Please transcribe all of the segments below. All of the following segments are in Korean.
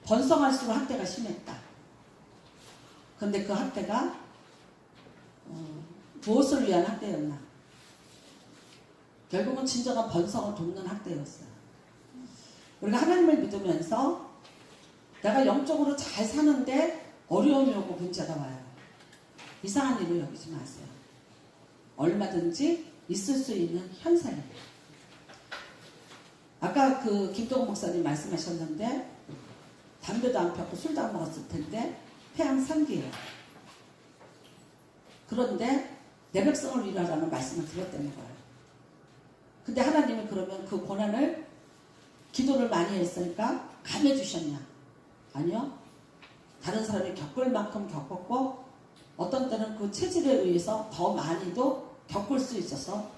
번성할수록 학대가 심했다. 그런데 그 학대가 무엇을 위한 학대였나? 결국은 진정한 번성을 돕는 학대였어요. 우리가 하나님을 믿으면서 내가 영적으로 잘 사는데 어려움이 오고 문제가 와요. 이상한 일을 여기지 마세요. 얼마든지 있을 수 있는 현상이에요. 아까 그 김동훈 목사님 말씀하셨는데 담배도 안 폈고 술도 안 먹었을 텐데 폐암3기예요. 그런데 내 백성을 위로하라는 말씀을 드렸다는 거예요. 근데 하나님은 그러면 그 고난을 기도를 많이 했으니까 감해주셨냐? 아니요. 다른 사람이 겪을 만큼 겪었고 어떤 때는 그 체질에 의해서 더 많이도 겪을 수 있어서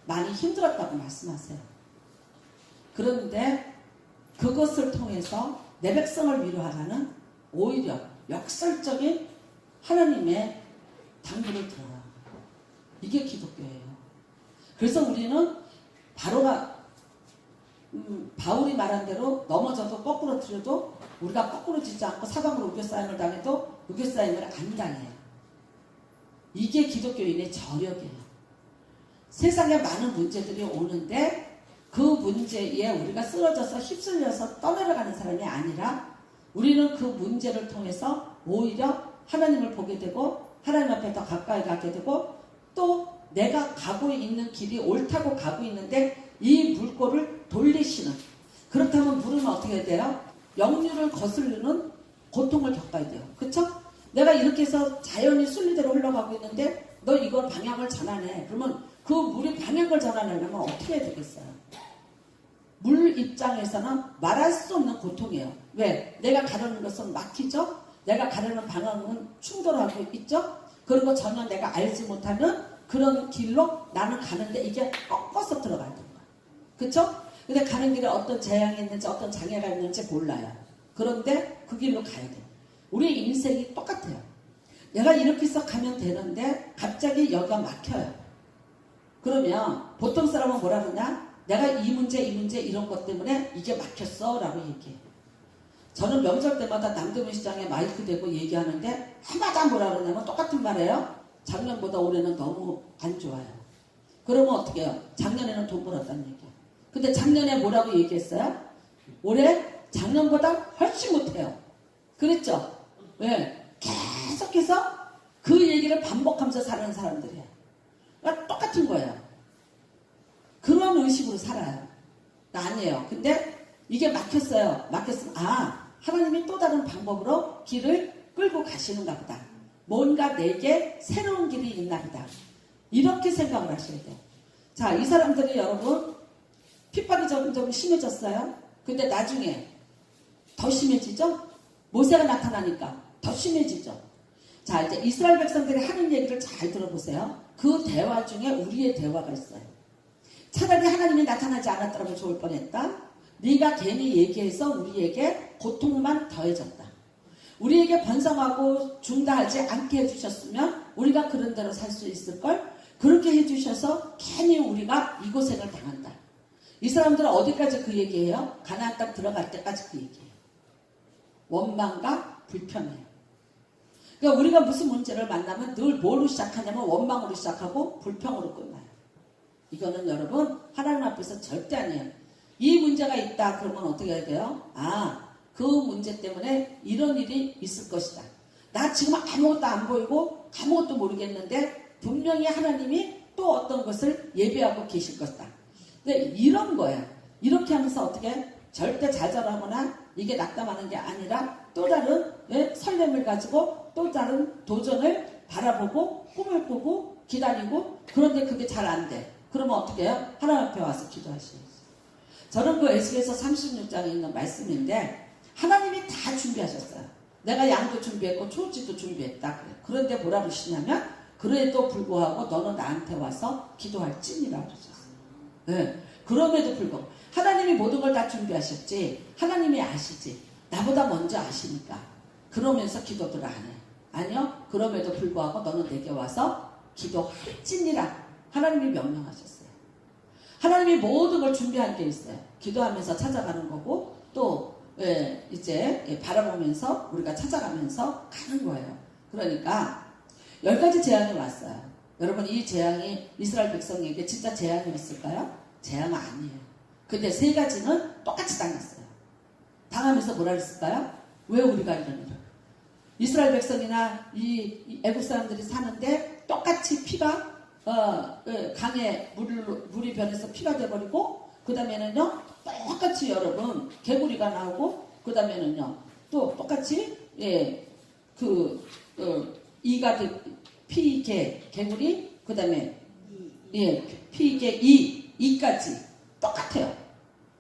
많이 힘들었다고 말씀하세요. 그런데 그것을 통해서 내 백성을 위로하라는 오히려 역설적인 하나님의 당부를 들어요. 이게 기독교예요. 그래서 우리는 바울이 말한 대로 넘어져도 거꾸로 틀려도 우리가 거꾸로 지지 않고 사방으로 우겨싸임을 당해도 우겨싸임을 안 당해요. 이게 기독교인의 저력이에요. 세상에 많은 문제들이 오는데 그 문제에 우리가 쓰러져서 휩쓸려서 떠내려가는 사람이 아니라 우리는 그 문제를 통해서 오히려 하나님을 보게 되고 하나님 앞에 더 가까이 가게 되고 또 내가 가고 있는 길이 옳다고 가고 있는데 이 물꼬를 돌리시는, 그렇다면 물은 어떻게 해야 돼요? 역류를 거스르는 고통을 겪어야 돼요. 그쵸? 내가 이렇게 해서 자연이 순리대로 흘러가고 있는데 너 이걸 방향을 전환해. 그러면 그 물이 방향을 전환하려면 어떻게 해야 되겠어요? 물 입장에서는 말할 수 없는 고통이에요. 왜? 내가 가려는 것은 막히죠? 내가 가려는 방향은 충돌하고 있죠? 그리고 전혀 내가 알지 못하는 그런 길로 나는 가는데 이게 꺾어서 들어가야 되는 거야. 그쵸? 근데 가는 길에 어떤 재앙이 있는지 어떤 장애가 있는지 몰라요. 그런데 그 길로 가야 돼. 우리의 인생이 똑같아요. 내가 이렇게 해서 가면 되는데 갑자기 여기가 막혀요. 그러면 보통 사람은 뭐라 그러냐? 내가 이 문제 이런 것 때문에 이게 막혔어 라고 얘기해요. 저는 명절 때마다 남대문 시장에 마이크 대고 얘기하는데 한마디 뭐라 그러냐면 똑같은 말이에요. 작년보다 올해는 너무 안 좋아요. 그러면 어떻게 해요? 작년에는 돈 벌었다는 얘기예요. 근데 작년에 뭐라고 얘기했어요? 올해 작년보다 훨씬 못해요. 그랬죠? 왜? 계속해서 그 얘기를 반복하면서 사는 사람들이에요. 그러니까 똑같은 거예요. 그런 의식으로 살아요. 아니에요. 근데 이게 막혔어요. 막혔으면 하나님이 또 다른 방법으로 길을 끌고 가시는가 보다. 뭔가 내게 새로운 길이 있나 보다. 이렇게 생각을 하셔야 돼요. 자, 이 사람들이 여러분 핍박이 점점 심해졌어요. 근데 나중에 더 심해지죠? 모세가 나타나니까 더 심해지죠. 자, 이제 이스라엘 백성들이 하는 얘기를 잘 들어보세요. 그 대화 중에 우리의 대화가 있어요. 차라리 하나님이 나타나지 않았더라면 좋을 뻔했다. 네가 괜히 얘기해서 우리에게 고통만 더해졌다. 우리에게 번성하고 중다하지 않게 해주셨으면 우리가 그런 대로 살 수 있을걸? 그렇게 해주셔서 괜히 우리가 이 고생을 당한다. 이 사람들은 어디까지 그 얘기해요? 가나안 땅 들어갈 때까지 그 얘기해요. 원망과 불평이에요. 그러니까 우리가 무슨 문제를 만나면 늘 뭐로 시작하냐면 원망으로 시작하고 불평으로 끝나요. 이거는 여러분 하나님 앞에서 절대 아니에요. 이 문제가 있다 그러면 어떻게 해야 돼요? 그 문제 때문에 이런 일이 있을 것이다. 나 지금 아무것도 안 보이고 아무것도 모르겠는데 분명히 하나님이 또 어떤 것을 예비하고 계실 것이다. 근데 이런 거야. 이렇게 하면서 어떻게 절대 좌절하거나 이게 낙담하는 게 아니라 또 다른 설렘을 가지고 또 다른 도전을 바라보고 꿈을 꾸고 기다리고 그런데 그게 잘 안 돼. 그러면 어떻게 해요? 하나님 앞에 와서 기도하셔야죠. 저는 그 에스겔서 36장에 있는 말씀인데 하나님이 다 준비하셨어요. 내가 양도 준비했고 초지도 준비했다. 그런데 뭐라 그러시냐면 그래도 불구하고 너는 나한테 와서 기도할지니라 그러셨어요. 네. 그럼에도 불구하고 하나님이 모든 걸 다 준비하셨지. 하나님이 아시지. 나보다 먼저 아시니까. 그러면서 기도들 안 해. 아니요. 그럼에도 불구하고 너는 내게 와서 기도할지니라. 하나님이 명령하셨어요. 하나님이 모든 걸 준비한 게 있어요. 기도하면서 찾아가는 거고 또 이제 바라보면서 우리가 찾아가면서 가는 거예요. 그러니까 10가지 재앙이 왔어요. 여러분 이 재앙이 이스라엘 백성에게 진짜 재앙이었을까요? 재앙은 아니에요. 근데 3가지는 똑같이 당했어요. 당하면서 뭐라 그랬을까요? 왜 우리가 이런 일을? 이스라엘 백성이나 이 애국 사람들이 사는데 똑같이 피가 강에 물이 변해서 피가 돼버리고 그 다음에는요 똑같이 여러분 개구리가 나오고 그 다음에는요 또 똑같이 이가 피개 개구리 그 다음에 피개 이까지 똑같아요.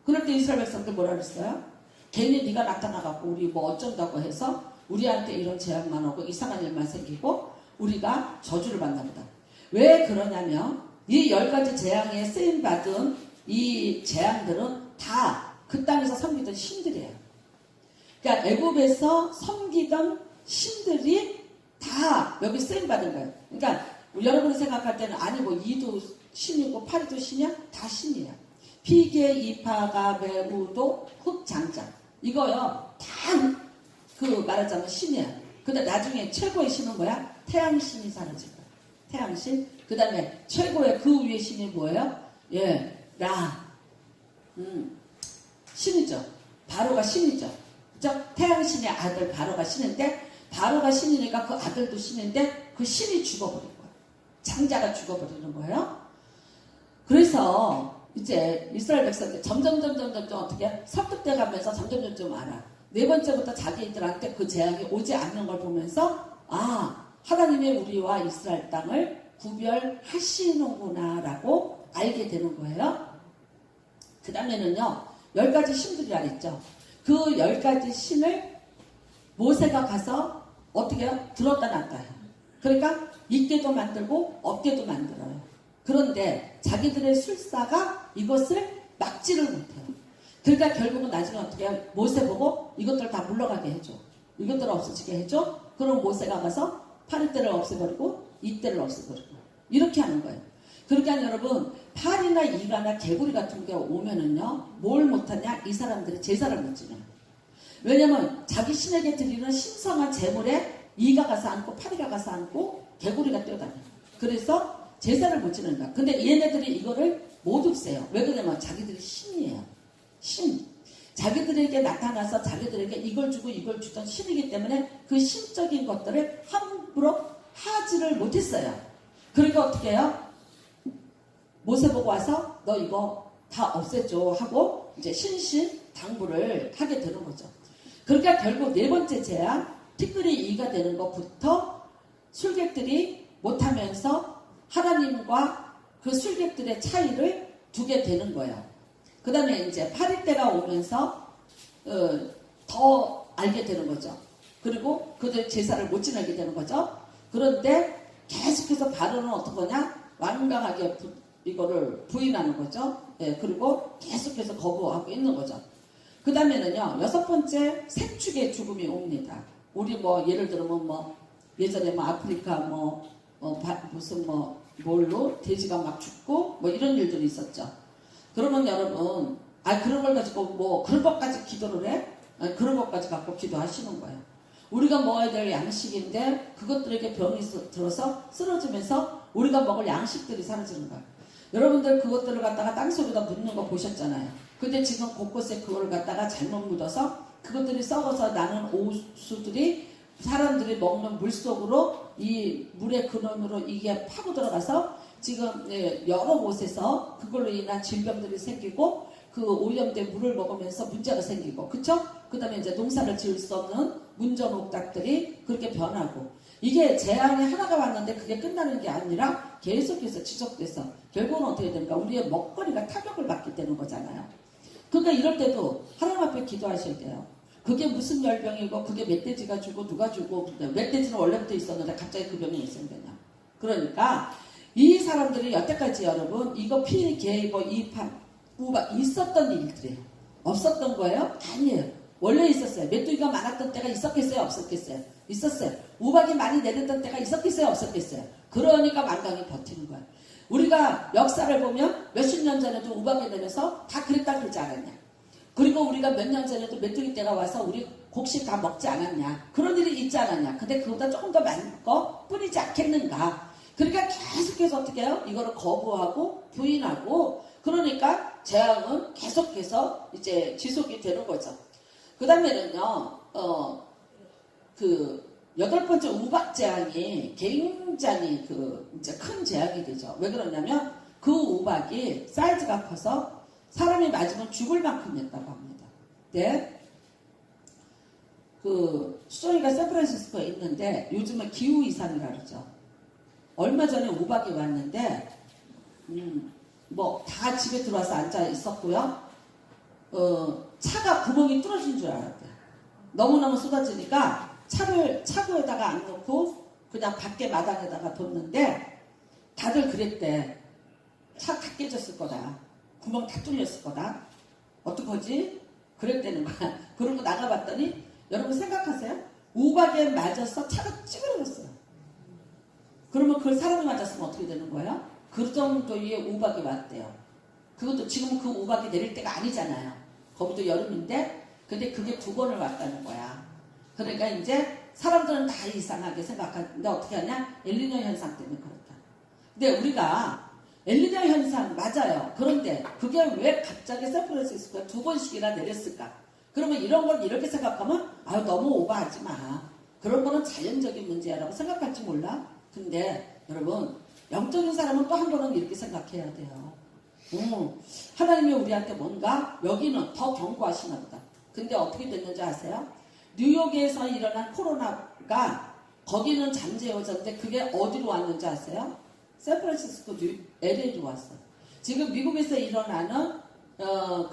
그럴 때 이스라엘 백성들 뭐라 그랬어요? 괜히 네가 나타나갖고 우리 뭐 어쩐다고 해서 우리한테 이런 재앙만 오고 이상한 일만 생기고 우리가 저주를 받나 보다. 왜 그러냐면 이 10가지 재앙에 쓰임받은 이 재앙들은 다 그 땅에서 섬기던 신들이에요. 그러니까 애굽에서 섬기던 신들이 다 여기 쓰임받은 거예요. 그러니까 여러분이 생각할 때는 아니 뭐 이도 신이고 파리도 신이야? 다 신이에요. 피개, 이파가, 매우도, 흑장장 이거요 다 그 말하자면 신이에요. 근데 나중에 최고의 신은 뭐야? 태양신이 사라질 거예요. 태양신. 그 다음에 최고의 그 위의 신이 뭐예요? 라. 신이죠. 바로가 신이죠. 그죠? 태양신의 아들 바로가 신인데 바로가 신이니까 그 아들도 신인데 그 신이 죽어버린 거예요. 장자가 죽어버리는 거예요. 그래서 이제 이스라엘 백성들 점점 어떻게 설득돼 가면서 점점 알아. 4번째부터 자기들한테 그 재앙이 오지 않는 걸 보면서 하나님의 우리와 이스라엘 땅을 구별하시는구나 라고 알게 되는 거예요. 그 다음에는요 10가지 신들이라 했죠. 그 10가지 신을 모세가 가서 어떻게 해요? 들었다 놨다 해요. 그러니까 있게도 만들고 없게도 만들어요. 그런데 자기들의 술사가 이것을 막지를 못해요. 그러니까 결국은 나중에 어떻게 해요? 모세 보고 이것들 다 물러가게 해줘. 이것들 없어지게 해줘. 그럼 모세가 가서 파리떼를 없애버리고 이떼를 없애버리고 이렇게 하는 거예요. 그러니까 여러분 파리나 이가나 개구리 같은 게 오면은요 뭘 못하냐? 이 사람들이 제사를 못 지내요. 왜냐면 자기 신에게 드리는 신성한 제물에 이가 가서 앉고 파리가 가서 앉고 개구리가 뛰어다녀요. 그래서 제사를 못 지는다. 근데 얘네들이 이거를 못 없애요. 왜 그러냐면 자기들이 신이에요. 신. 자기들에게 나타나서 자기들에게 이걸 주고 이걸 주던 신이기 때문에 그 신적인 것들을 함부로 하지를 못했어요. 그러니까 어떻게 해요? 모세 보고 와서 너 이거 다 없애줘 하고 이제 신신당부를 하게 되는 거죠. 그러니까 결국 4번째 재앙 티끌이 이가 되는 것부터 술객들이 못하면서 하나님과 그 술객들의 차이를 두게 되는 거예요. 그 다음에 이제 파리떼가 오면서 더 알게 되는 거죠. 그리고 그들 제사를 못 지내게 되는 거죠. 그런데 계속해서 바로는 어떤 거냐? 완강하게 이거를 부인하는 거죠. 그리고 계속해서 거부하고 있는 거죠. 그 다음에는요 6번째 생축의 죽음이 옵니다. 우리 뭐 예를 들면 뭐 예전에 뭐 아프리카 무슨 뭘로 돼지가 막 죽고 뭐 이런 일들이 있었죠. 그러면 여러분 그런 걸 가지고 뭐 그런 것까지 기도를 해? 그런 것까지 갖고 기도하시는 거예요. 우리가 먹어야 될 양식인데 그것들에게 병이 들어서 쓰러지면서 우리가 먹을 양식들이 사라지는 거예요. 여러분들 그것들을 갖다가 땅속에다 묻는 거 보셨잖아요. 근데 지금 곳곳에 그걸 갖다가 잘못 묻어서 그것들이 썩어서 나는 오수들이 사람들이 먹는 물속으로 이 물의 근원으로 이게 파고 들어가서 지금 여러 곳에서 그걸로 인한 질병들이 생기고 그 오염된 물을 먹으면서 문제가 생기고 그쵸? 그 다음에 이제 농사를 지을 수 없는 문전옥답들이 그렇게 변하고 이게 재앙이 하나가 왔는데 그게 끝나는 게 아니라 계속해서 지속돼서 결국은 어떻게 되는가? 우리의 먹거리가 타격을 받게 되는 거잖아요. 그러니까 이럴 때도 하나님 앞에 기도하셔야 돼요. 그게 무슨 열병이고 그게 멧돼지가 주고 누가 주고 멧돼지는 원래부터 있었는데 갑자기 그 병이 왜 생겼냐. 그러니까 이 사람들이 여태까지 여러분 이거 피, 개, 이판, 우박 있었던 일들이에요. 없었던 거예요? 아니에요. 원래 있었어요. 메뚜기가 많았던 때가 있었겠어요? 없었겠어요? 있었어요. 우박이 많이 내렸던 때가 있었겠어요? 없었겠어요? 그러니까 만강히 버티는 거예요. 우리가 역사를 보면 몇십 년 전에도 우박이 내려서 다 그랬다 그러지 않았냐. 그리고 우리가 몇 년 전에도 메뚜기 떼가 와서 우리 곡식 다 먹지 않았냐. 그런 일이 있지 않았냐. 근데 그보다 조금 더 많은 거 뿌리지 않겠는가. 그러니까 계속해서 어떻게 해요? 이거를 거부하고 부인하고 그러니까 재앙은 계속해서 이제 지속이 되는 거죠. 그 다음에는요, 그 8번째 우박 재앙이 굉장히 이제 큰 재앙이 되죠. 왜 그러냐면 그 우박이 사이즈가 커서 사람이 맞으면 죽을 만큼이었다고 합니다. 네. 수정이가 샌프란시스코에 있는데 요즘은 기후이상이라 그러죠. 얼마 전에 우박이 왔는데, 다 집에 들어와서 앉아 있었고요. 차가 구멍이 뚫어진 줄 알았대요. 너무너무 쏟아지니까 차고에다가 안 넣고 그냥 밖에 마당에다가 뒀는데 다들 그랬대. 차 다 깨졌을 거다. 구멍 다 뚫렸을 거다. 어떡하지? 그랬다는 거야. 그러고 나가봤더니 여러분 생각하세요? 우박에 맞아서 차가 찌그러졌어요. 그러면 그걸 사람이 맞았으면 어떻게 되는 거예요? 그 정도의 우박이 왔대요. 그것도 지금 그 우박이 내릴 때가 아니잖아요. 거기도 여름인데 근데 그게 2번을 왔다는 거야. 그러니까 이제 사람들은 다 이상하게 생각하는데 어떻게 하냐? 엘니뇨 현상 때문에 그렇다. 근데 우리가 엘니뇨 현상 맞아요. 그런데 그게 왜 갑자기 샌프란시스코에 2번씩이나 내렸을까? 그러면 이런 걸 이렇게 생각하면 아유 너무 오버하지 마. 그런 거는 자연적인 문제라고 생각할지 몰라. 근데 여러분 영적인 사람은 또 한 번은 이렇게 생각해야 돼요. 하나님이 우리한테 뭔가 여기는 더 경고하시나 보다. 근데 어떻게 됐는지 아세요? 뉴욕에서 일어난 코로나가 거기는 잠재워졌는데 그게 어디로 왔는지 아세요? 샌프란시스코 LA로 왔어. 지금 미국에서 일어나는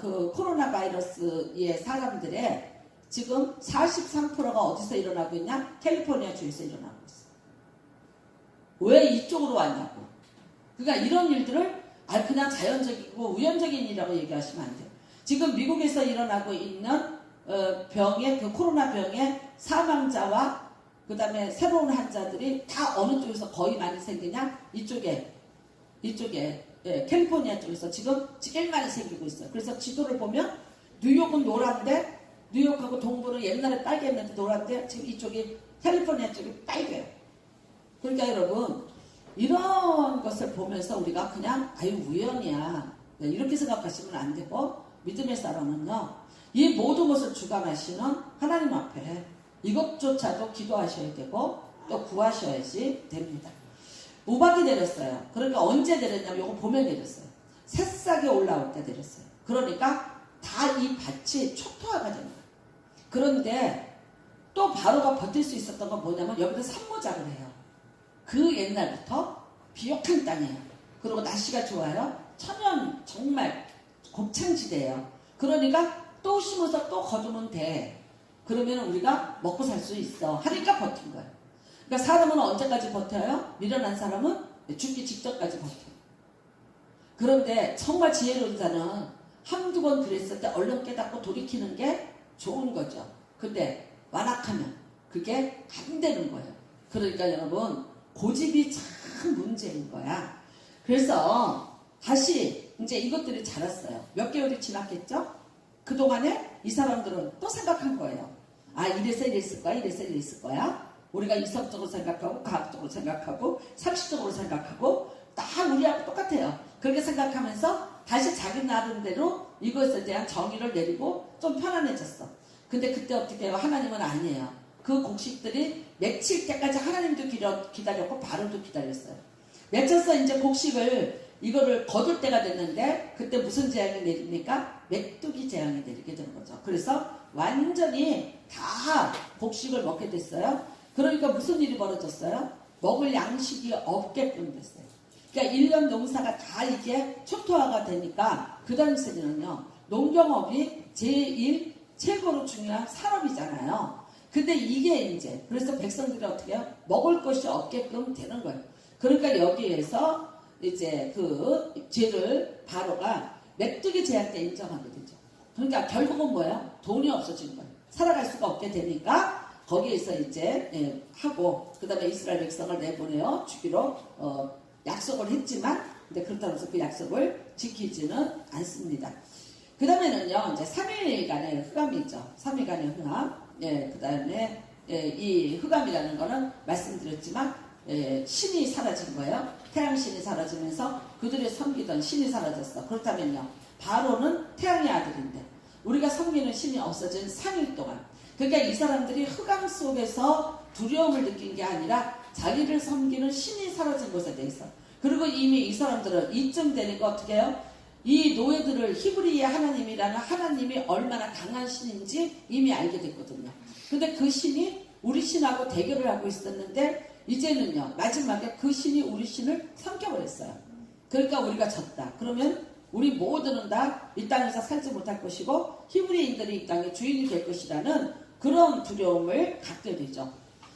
그 코로나 바이러스의 사람들의 지금 43%가 어디서 일어나고 있냐? 캘리포니아 주에서 일어나고 있어. 왜 이쪽으로 왔냐고. 그러니까 이런 일들을 그냥 자연적이고 우연적인 일이라고 얘기하시면 안 돼요. 지금 미국에서 일어나고 있는 병의 그 코로나 병의 사망자와 그 다음에 새로운 환자들이 다 어느 쪽에서 거의 많이 생기냐? 이쪽에 캘리포니아 쪽에서 지금 제일 많이 생기고 있어요. 그래서 지도를 보면 뉴욕은 노란데 뉴욕하고 동부는 옛날에 빨개였는데 노란데 지금 이쪽이 캘리포니아 쪽이 빨개요. 그러니까 여러분 이런 것을 보면서 우리가 그냥 아유 우연이야 이렇게 생각하시면 안 되고 믿음의 사람은요 이 모든 것을 주관하시는 하나님 앞에 이것조차도 기도하셔야 되고 또 구하셔야지 됩니다. 우박이 내렸어요. 그러니까 언제 내렸냐면 요거 봄에 내렸어요. 새싹이 올라올 때 내렸어요. 그러니까 다 이 밭이 초토화가 됩니다. 그런데 또 바로가 버틸 수 있었던 건 뭐냐면 여기서 산모작을 해요. 그 옛날부터 비옥한 땅이에요. 그리고 날씨가 좋아요. 천연 정말 곱창지대예요. 그러니까 또 심어서 또 거두면 돼. 그러면 우리가 먹고 살 수 있어. 하니까 버틴 거예요. 그러니까 사람은 언제까지 버텨요? 미련한 사람은 죽기 직전까지 버텨요. 그런데 정말 지혜로운 자는 한두 번 그랬을 때 얼른 깨닫고 돌이키는 게 좋은 거죠. 근데 완악하면 그게 안 되는 거예요. 그러니까 여러분 고집이 참 문제인 거야. 그래서 다시 이제 이것들이 자랐어요. 몇 개월이 지났겠죠? 그동안에 이 사람들은 또 생각한 거예요. 이래서 이랬을 거야, 이래서 이랬을 거야. 우리가 이성적으로 생각하고 과학적으로 생각하고 상식적으로 생각하고 다 우리하고 똑같아요. 그렇게 생각하면서 다시 자기 나름대로 이것에 대한 정의를 내리고 좀 편안해졌어. 근데 그때 어떻게 해요? 하나님은 아니에요. 그 곡식들이 맺힐 때까지 하나님도 기다렸고 바로도 기다렸어요. 맺혀서 이제 곡식을 이거를 거둘 때가 됐는데 그때 무슨 재앙이 내립니까? 메뚜기 재앙이 내리게 되는 거죠. 그래서 완전히 다 곡식을 먹게 됐어요. 그러니까 무슨 일이 벌어졌어요? 먹을 양식이 없게끔 됐어요. 그러니까 1년 농사가 다 이게 초토화가 되니까 그 당시에는요. 농경업이 제일 최고로 중요한 산업이잖아요. 근데 이게 이제 그래서 백성들이 어떻게 해요? 먹을 것이 없게끔 되는 거예요. 그러니까 여기에서 이제 그 죄를 바로가 메뚜기 재앙 때 인정하게 되죠. 그러니까 결국은 뭐예요? 돈이 없어지는 거예요. 살아갈 수가 없게 되니까 거기에서 이제 하고 그 다음에 이스라엘 백성을 내보내어 주기로 약속을 했지만 근데 그렇다고 해서 그 약속을 지키지는 않습니다. 그 다음에는요, 이제 3일간의 흑암이 있죠. 3일간의 흑암. 예, 그 다음에, 예, 이 흑암이라는 거는 말씀드렸지만, 예, 신이 사라진 거예요. 태양신이 사라지면서 그들이 섬기던 신이 사라졌어. 그렇다면요, 바로는 태양의 아들인데, 우리가 섬기는 신이 없어진 3일 동안. 그러니까 이 사람들이 흑암 속에서 두려움을 느낀 게 아니라 자기를 섬기는 신이 사라진 곳에 돼 있어. 그리고 이미 이 사람들은 이쯤 되니까 어떻게 해요? 이 노예들을 히브리의 하나님이라는 하나님이 얼마나 강한 신인지 이미 알게 됐거든요. 근데 그 신이 우리 신하고 대결을 하고 있었는데 이제는요, 마지막에 그 신이 우리 신을 삼켜버렸어요. 그러니까 우리가 졌다. 그러면 우리 모두는 다 이 땅에서 살지 못할 것이고 히브리인들이 이 땅의 주인이 될 것이라는 그런 두려움을 갖게 되죠.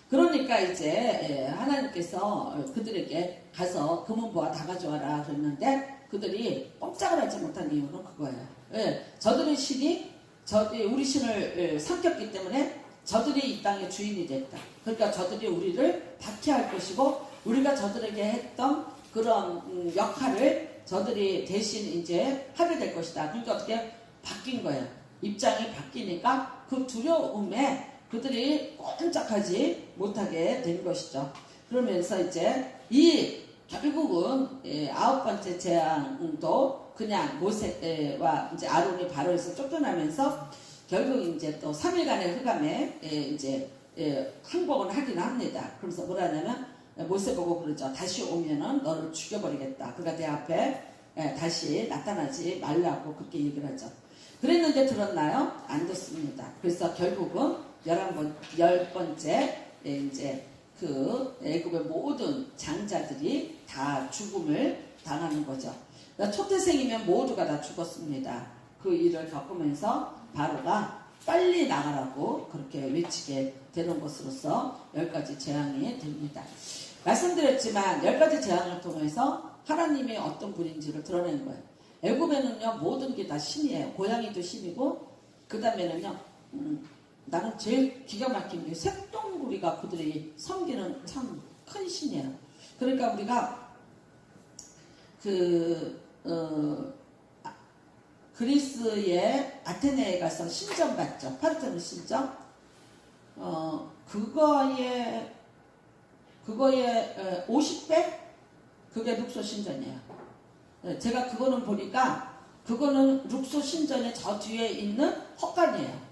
그러니까 이제 하나님께서 그들에게 가서 금은보화 다 가져와라 그랬는데 그들이 꼼짝을 하지 못한 이유는 그거예요. 예, 저들의 신이 우리 신을 삼켰기 때문에 저들이 이 땅의 주인이 됐다. 그러니까 저들이 우리를 박해할 것이고 우리가 저들에게 했던 그런 역할을 저들이 대신 이제 하게 될 것이다. 그러니까 어떻게 바뀐 거예요. 입장이 바뀌니까 그 두려움에 그들이 꼼짝하지 못하게 된 것이죠. 그러면서 이제 이 결국은 9번째 재앙도 그냥 모세와 이제 아론이 바로에서 쫓겨나면서 결국 이제 또 3일간의 흑암에 이제 항복은 하긴 합니다. 그러면서 뭐라 하냐면 모세 보고 그러죠. 다시 오면은 너를 죽여버리겠다. 그러니까 내 앞에 다시 나타나지 말라고 그렇게 얘기를 하죠. 그랬는데 들었나요? 안 듣습니다. 그래서 결국은 10번째 이제 그 애굽의 모든 장자들이 다 죽음을 당하는 거죠. 그러니까 초태생이면 모두가 다 죽었습니다. 그 일을 겪으면서 바로가 빨리 나가라고 그렇게 외치게 되는 것으로서 10가지 재앙이 됩니다. 말씀드렸지만 10가지 재앙을 통해서 하나님이 어떤 분인지를 드러낸 거예요. 애굽에는요 모든 게 다 신이에요. 고양이도 신이고 그 다음에는요 나는 제일 기가 막힌 게 쇳덩구리가 그들이 섬기는 참 큰 신이에요. 그러니까 우리가 그리스의 아테네에 가서 신전 봤죠. 파르테논 신전. 그거의 50배? 그게 룩소 신전이에요. 제가 그거는 보니까 그거는 룩소 신전의 저 뒤에 있는 헛간이에요.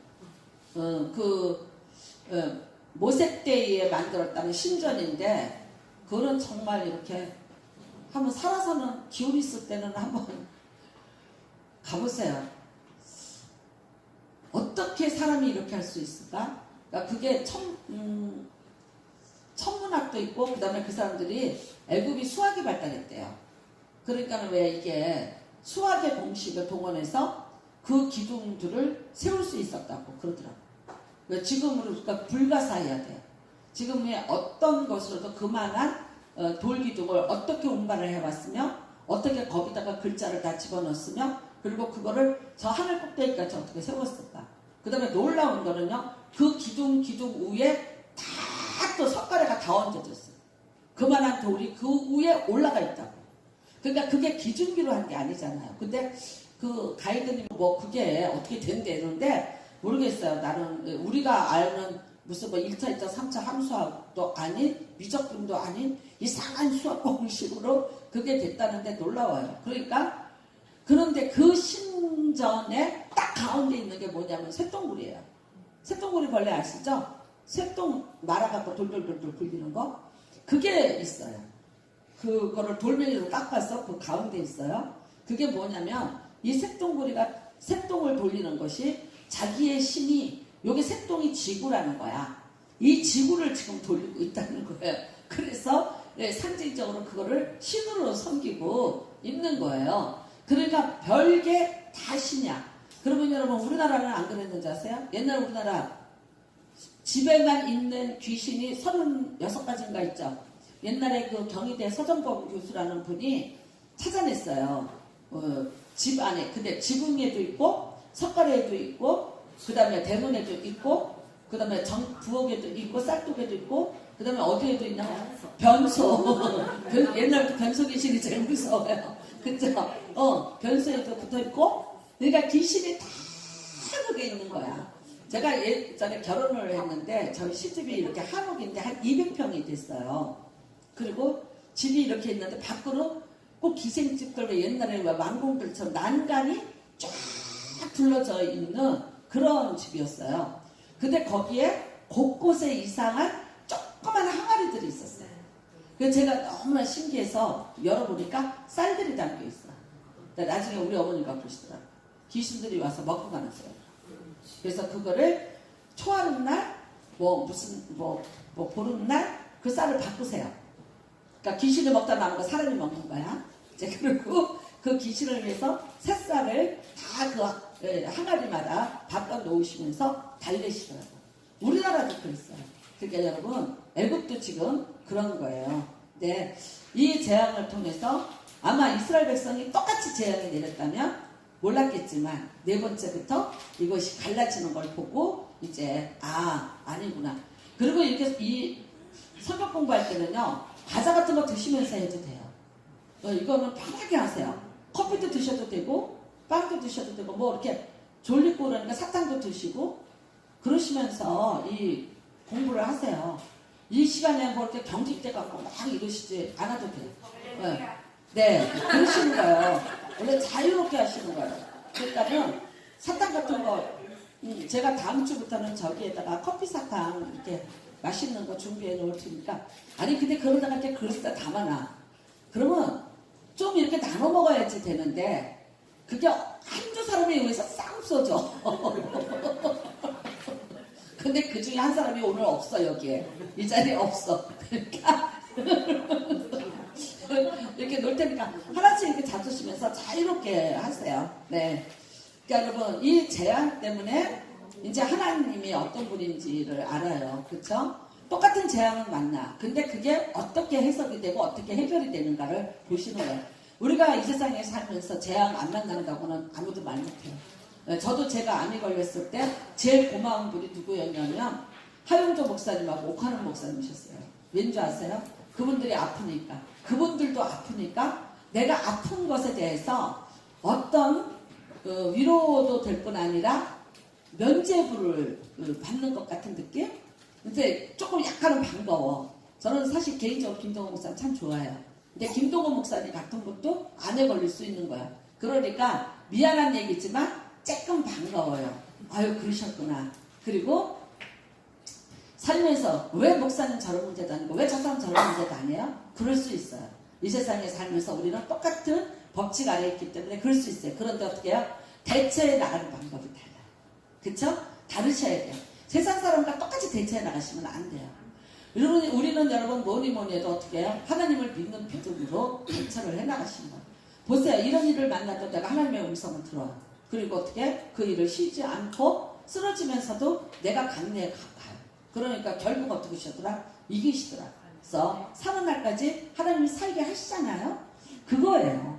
모세 때에 만들었다는 신전인데 그거는 정말 이렇게 한번 살아서는 기운 있을 때는 한번 가보세요. 어떻게 사람이 이렇게 할 수 있을까? 그러니까 그게 천문학도 있고 그 다음에 그 사람들이 애굽이 수학이 발달했대요. 그러니까 왜 이게 수학의 공식을 동원해서 그 기둥들을 세울 수 있었다고 그러더라고요. 지금으로 그러니까 불가사해야 돼요. 지금의 어떤 것으로도 그만한 돌기둥을 어떻게 운반을 해왔으며 어떻게 거기다가 글자를 다 집어넣었으며 그리고 그거를 저 하늘 꼭대기까지 어떻게 세웠을까. 그 다음에 놀라운 거는요 그 기둥 위에 다 또 석가래가 다 얹어졌어요. 그만한 돌이 그 위에 올라가 있다고. 그러니까 그게 기준기로 한 게 아니잖아요. 근데 그 가이드님이 뭐 그게 어떻게 된다는데 모르겠어요. 나는 우리가 아는 무슨 뭐 1차, 2차, 3차 함수학도 아닌 미적분도 아닌 이상한 수학 공식으로 그게 됐다는데 놀라워요. 그러니까 그런데 그 신전에 딱 가운데 있는 게 뭐냐면 쇳덩구리예요. 쇳덩구리 벌레 아시죠? 쇳덩 말아갖고 돌돌돌돌 굴리는 거 그게 있어요. 그거를 돌멩이로 닦아서 그 가운데 있어요. 그게 뭐냐면 이 쇳덩구리가 쇳덩을 돌리는 것이 자기의 신이 요게 쇳덩이 지구라는 거야. 이 지구를 지금 돌리고 있다는 거예요. 그래서 상징적으로 그거를 신으로 섬기고 있는 거예요. 그러니까 별게 다 신이야. 그러면 여러분 우리나라는 안 그랬는지 아세요? 옛날 우리나라 집에만 있는 귀신이 36가지인가 있죠. 옛날에 그 경희대 서정범 교수라는 분이 찾아냈어요. 집 안에. 근데 지붕에도 있고 석가래에도 있고 그 다음에 대문에도 있고 그 다음에 부엌에도 있고 쌀독에도 있고 그 다음에 어디에도 있냐? 변소. 옛날부터 변소 귀신이 제일 무서워요. 그죠? 변소에도 붙어있고 그러니까 귀신이 다 한옥에 있는 거야. 제가 예전에 결혼을 했는데 저희 시집이 이렇게 한옥인데 한 200평이 됐어요. 그리고 집이 이렇게 있는데 밖으로 꼭 기생집들 왜 옛날에 왜 왕궁들처럼 난간이 쫙 둘러져 있는 그런 집이었어요. 근데 거기에 곳곳에 이상한 조그만 항아리들이 있었어요. 그래서 제가 너무나 신기해서 열어보니까 쌀들이 담겨 있어. 나중에 우리 어머니가 그러시더라고요. 귀신들이 와서 먹고 가는 쌀. 그래서 그거를 초하는 날, 보름날 그 쌀을 바꾸세요. 그러니까 귀신을 먹다 남은 거 사람이 먹는 거야. 이제 그리고 그 귀신을 위해서 새쌀을 다 그 항아리마다 바꿔 놓으시면서 달래시더라고요. 우리나라도 그랬어요. 그러니까 여러분, 애국도 지금 그런 거예요. 근데 이 재앙을 통해서 아마 이스라엘 백성이 똑같이 재앙이 내렸다면 몰랐겠지만 네 번째부터 이것이 갈라지는 걸 보고 이제 아니구나. 그리고 이렇게 이 성경 공부할 때는요, 과자 같은 거 드시면서 해도 돼요. 이거는 편하게 하세요. 커피도 드셔도 되고 빵도 드셔도 되고 뭐 이렇게 졸리고 그러니까 사탕도 드시고 그러시면서 이 공부를 하세요. 이 시간에 뭐 이렇게 경직돼 갖고 막 이러시지 않아도 돼요. 네, 그러시는 거예요. 원래 자유롭게 하시는 거예요. 그러니까는 사탕 같은 거 제가 다음 주부터는 저기에다가 커피 사탕 이렇게 맛있는 거 준비해 놓을 테니까 아니 근데 그러다가 이렇게 그릇에다 담아놔. 그러면 좀 이렇게 나눠 먹어야지 되는데 그게 한두 사람에 의해서 싹 없어져. 근데 그 중에 한 사람이 오늘 없어. 여기에 이 자리에 없어. 그러니까 이렇게 놓을 테니까 하나씩 이렇게 잡수시면서 자유롭게 하세요. 네. 그러니까 여러분 이 재앙 때문에 이제 하나님이 어떤 분인지를 알아요. 그렇죠? 똑같은 재앙은 맞나. 근데 그게 어떻게 해석이 되고 어떻게 해결이 되는가를 보시는 거예요. 우리가 이 세상에 살면서 재앙 안 만난다고는 아무도 말 못해요. 저도 제가 암이 걸렸을 때 제일 고마운 분이 누구였냐면 하용조 목사님하고 옥하는 목사님이셨어요. 왠지 아세요? 그분들이 아프니까. 그분들도 아프니까 내가 아픈 것에 대해서 어떤 위로도 될 뿐 아니라 면죄부를 받는 것 같은 느낌? 근데 조금 약간은 반가워. 저는 사실 개인적으로 김동호 목사님 참 좋아해요. 근데 김동호 목사님 같은 분도 암에 걸릴 수 있는 거야. 그러니까 미안한 얘기지만 조금 반가워요. 아유 그러셨구나. 그리고 살면서 왜 목사님 저런 문제도 아니고 왜 저 사람 저런 문제도 아니에요? 그럴 수 있어요. 이 세상에 살면서 우리는 똑같은 법칙 아래에 있기 때문에 그럴 수 있어요. 그런데 어떻게 해요? 대처해 나가는 방법이 달라요. 그쵸? 다르셔야 돼요. 세상 사람과 똑같이 대처해 나가시면 안 돼요. 우리는 여러분 뭐니 해도 어떻게 해요? 하나님을 믿는 믿음으로 대처를 해 나가시는 거예요. 보세요. 이런 일을 만나도 내가 하나님의 음성을 들어요. 그리고 어떻게 그 일을 쉬지 않고 쓰러지면서도 내가 강내에 가요. 그러니까 결국 어떻게 하시더라? 이기시더라. 그래서 사는 날까지 하나님이 살게 하시잖아요. 그거예요.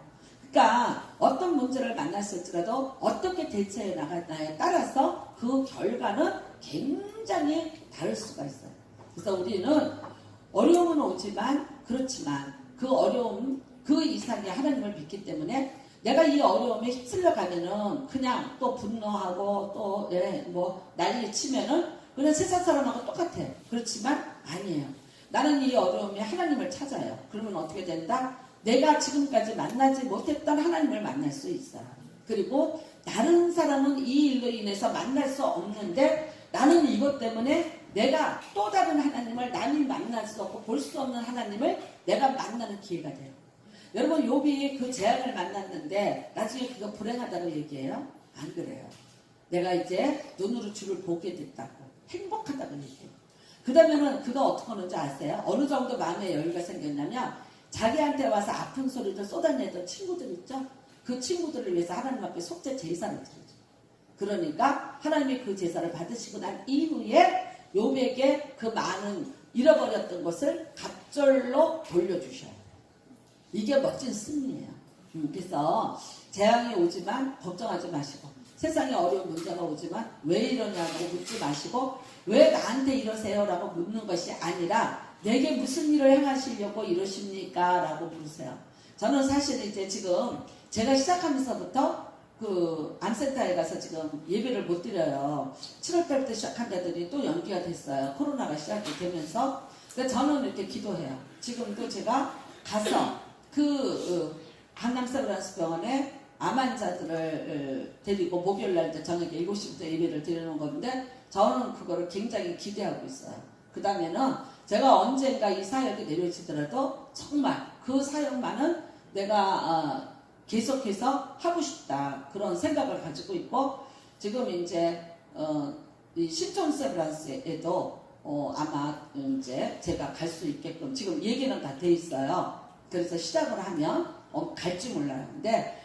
그러니까 어떤 문제를 만났을지라도 어떻게 대처해 나가냐에 따라서 그 결과는 굉장히 다를 수가 있어요. 그래서 우리는 어려움은 오지만 그렇지만 그 어려움 그 이상의 하나님을 믿기 때문에 내가 이 어려움에 휩쓸려 가면은 그냥 또 분노하고 또 뭐 난리 치면은 그냥 세상 사람하고 똑같아. 그렇지만 아니에요. 나는 이 어려움에 하나님을 찾아요. 그러면 어떻게 된다? 내가 지금까지 만나지 못했던 하나님을 만날 수 있어요. 그리고 다른 사람은 이 일로 인해서 만날 수 없는데 나는 이것 때문에 내가 또 다른 하나님을 남이 만날 수 없고 볼 수 없는 하나님을 내가 만나는 기회가 돼요. 여러분 욥이 그 재앙을 만났는데 나중에 그거 불행하다고 얘기해요? 안 그래요. 내가 이제 눈으로 주를 보게 됐다고 행복하다고 얘기해요. 그 다음에는 그가 어떻게 하는지 아세요? 어느 정도 마음의 여유가 생겼냐면 자기한테 와서 아픈 소리를 쏟아내던 친구들 있죠? 그 친구들을 위해서 하나님 앞에 속죄 제사를 드리죠. 그러니까 하나님이 그 제사를 받으시고 난 이후에 욥에게 그 많은 잃어버렸던 것을 갑절로 돌려주셔요. 이게 멋진 승리예요. 그래서 재앙이 오지만 걱정하지 마시고 세상에 어려운 문제가 오지만 왜 이러냐고 묻지 마시고 왜 나한테 이러세요? 라고 묻는 것이 아니라 내게 무슨 일을 행하시려고 이러십니까? 라고 물으세요. 저는 사실 이제 지금 제가 시작하면서부터 그 암센터에 가서 지금 예배를 못 드려요. 7월 달부터 시작한 데들이 또 연기가 됐어요. 코로나가 시작이 되면서. 근데 저는 이렇게 기도해요. 지금도 제가 가서 그 강남 세브란스 병원에 암 환자들을 데리고 목요일날 저녁에 7시부터 예배를 드리는 건데 저는 그거를 굉장히 기대하고 있어요. 그 다음에는 제가 언젠가 이 사역이 내려지더라도 정말 그 사역만은 내가 계속해서 하고 싶다 그런 생각을 가지고 있고 지금 이제 이 신촌 세브란스에도 아마 이제 제가 갈 수 있게끔 지금 얘기는 다 돼 있어요. 그래서 시작을 하면 갈지 몰라요. 근데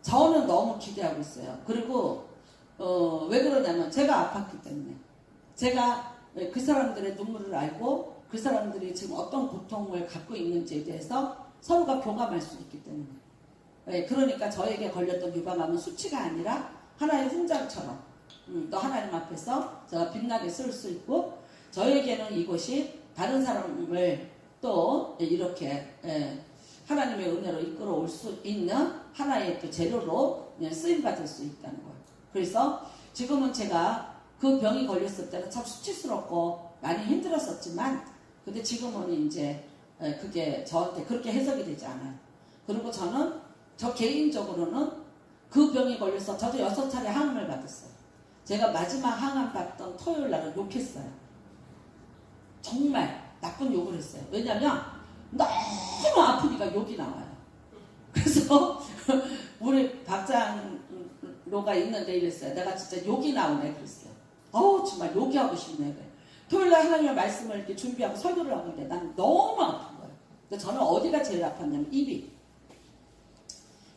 저는 너무 기대하고 있어요. 그리고 왜 그러냐면 제가 아팠기 때문에 제가 그 사람들의 눈물을 알고 그 사람들이 지금 어떤 고통을 갖고 있는지에 대해서 서로가 교감할 수 있기 때문에 그러니까 저에게 걸렸던 유방암은 수치가 아니라 하나의 훈장처럼 또 하나님 앞에서 제가 빛나게 쓸 수 있고 저에게는 이것이 다른 사람을 또 이렇게 하나님의 은혜로 이끌어 올 수 있는 하나의 또 재료로 쓰임받을 수 있다는 거예요. 그래서 지금은 제가 그 병이 걸렸을 때는 참 수치스럽고 많이 힘들었었지만 근데 지금은 이제 그게 저한테 그렇게 해석이 되지 않아요. 그리고 저는 저 개인적으로는 그 병이 걸려서 저도 6차례 항암을 받았어요. 제가 마지막 항암 받던 토요일 날은 욕했어요. 정말 나쁜 욕을 했어요. 왜냐면 너무 아프니까 욕이 나와요. 그래서 우리 박장로가 있는데 이랬어요. 내가 진짜 욕이 나오네 그랬어요. 정말 욕이 하고 싶네 그래. 토요일날 하나님의 말씀을 이렇게 준비하고 설교를 하고 있는데 난 너무 아픈 거예요. 근데 저는 어디가 제일 아팠냐면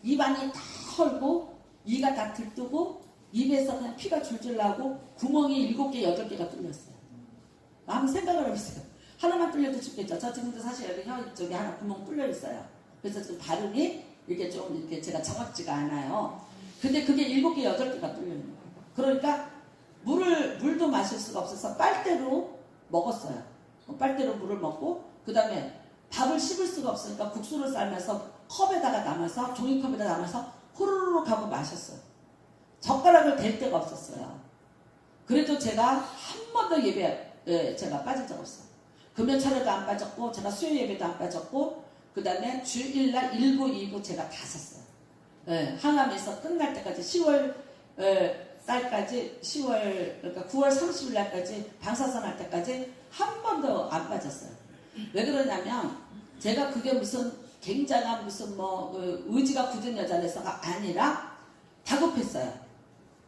입안이 다 헐고 이가 다 들뜨고 입에서 그냥 피가 줄줄 나고 구멍이 7개, 8개가 뚫렸어요. 한번 생각을 해보세요. 하나만 뚫려도 죽겠죠. 저 지금도 사실 여기 혀 쪽에 하나 구멍 뚫려 있어요. 그래서 지금 발음이 이게 좀 이렇게 제가 정확지가 않아요. 근데 그게 7개, 8개가 뚫려 있는 거예요. 그러니까 물도 마실 수가 없어서 빨대로 먹었어요. 빨대로 물을 먹고 그 다음에 밥을 씹을 수가 없으니까 국수를 삶아서 컵에다가 담아서 종이컵에다 담아서 후루룩 하고 마셨어요. 젓가락을 댈 데가 없었어요. 그래도 제가 한 번도 예배에 제가 빠진 적 없어요. 금요 차례도 안 빠졌고 제가 수요 예배도 안 빠졌고 그 다음에 주일날 1부, 2부 제가 다 샀어요. 항암에서 끝날 때까지 10월 달까지 10월 그러니까 9월 30일 날까지 방사선 할 때까지 한 번도 안 빠졌어요. 왜 그러냐면 제가 그게 무슨 굉장한 무슨 의지가 굳은 여자라서가 아니라 다급했어요.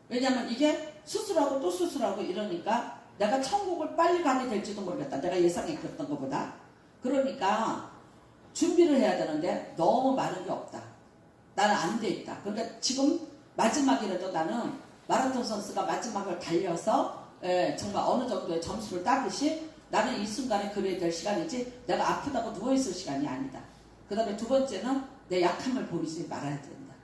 왜냐면 이게 수술하고 또 수술하고 이러니까 내가 천국을 빨리 가게 될지도 모르겠다. 내가 예상했던 것보다. 그러니까 준비를 해야 되는데 너무 많은 게 없다. 나는 안 돼 있다. 그러니까 지금 마지막이라도 나는 마라톤 선수가 마지막을 달려서 정말 어느 정도의 점수를 따듯이 나는 이 순간에 그래야 될 시간이지 내가 아프다고 누워있을 시간이 아니다. 그 다음에 두 번째는 내 약함을 보이지 말아야 된다.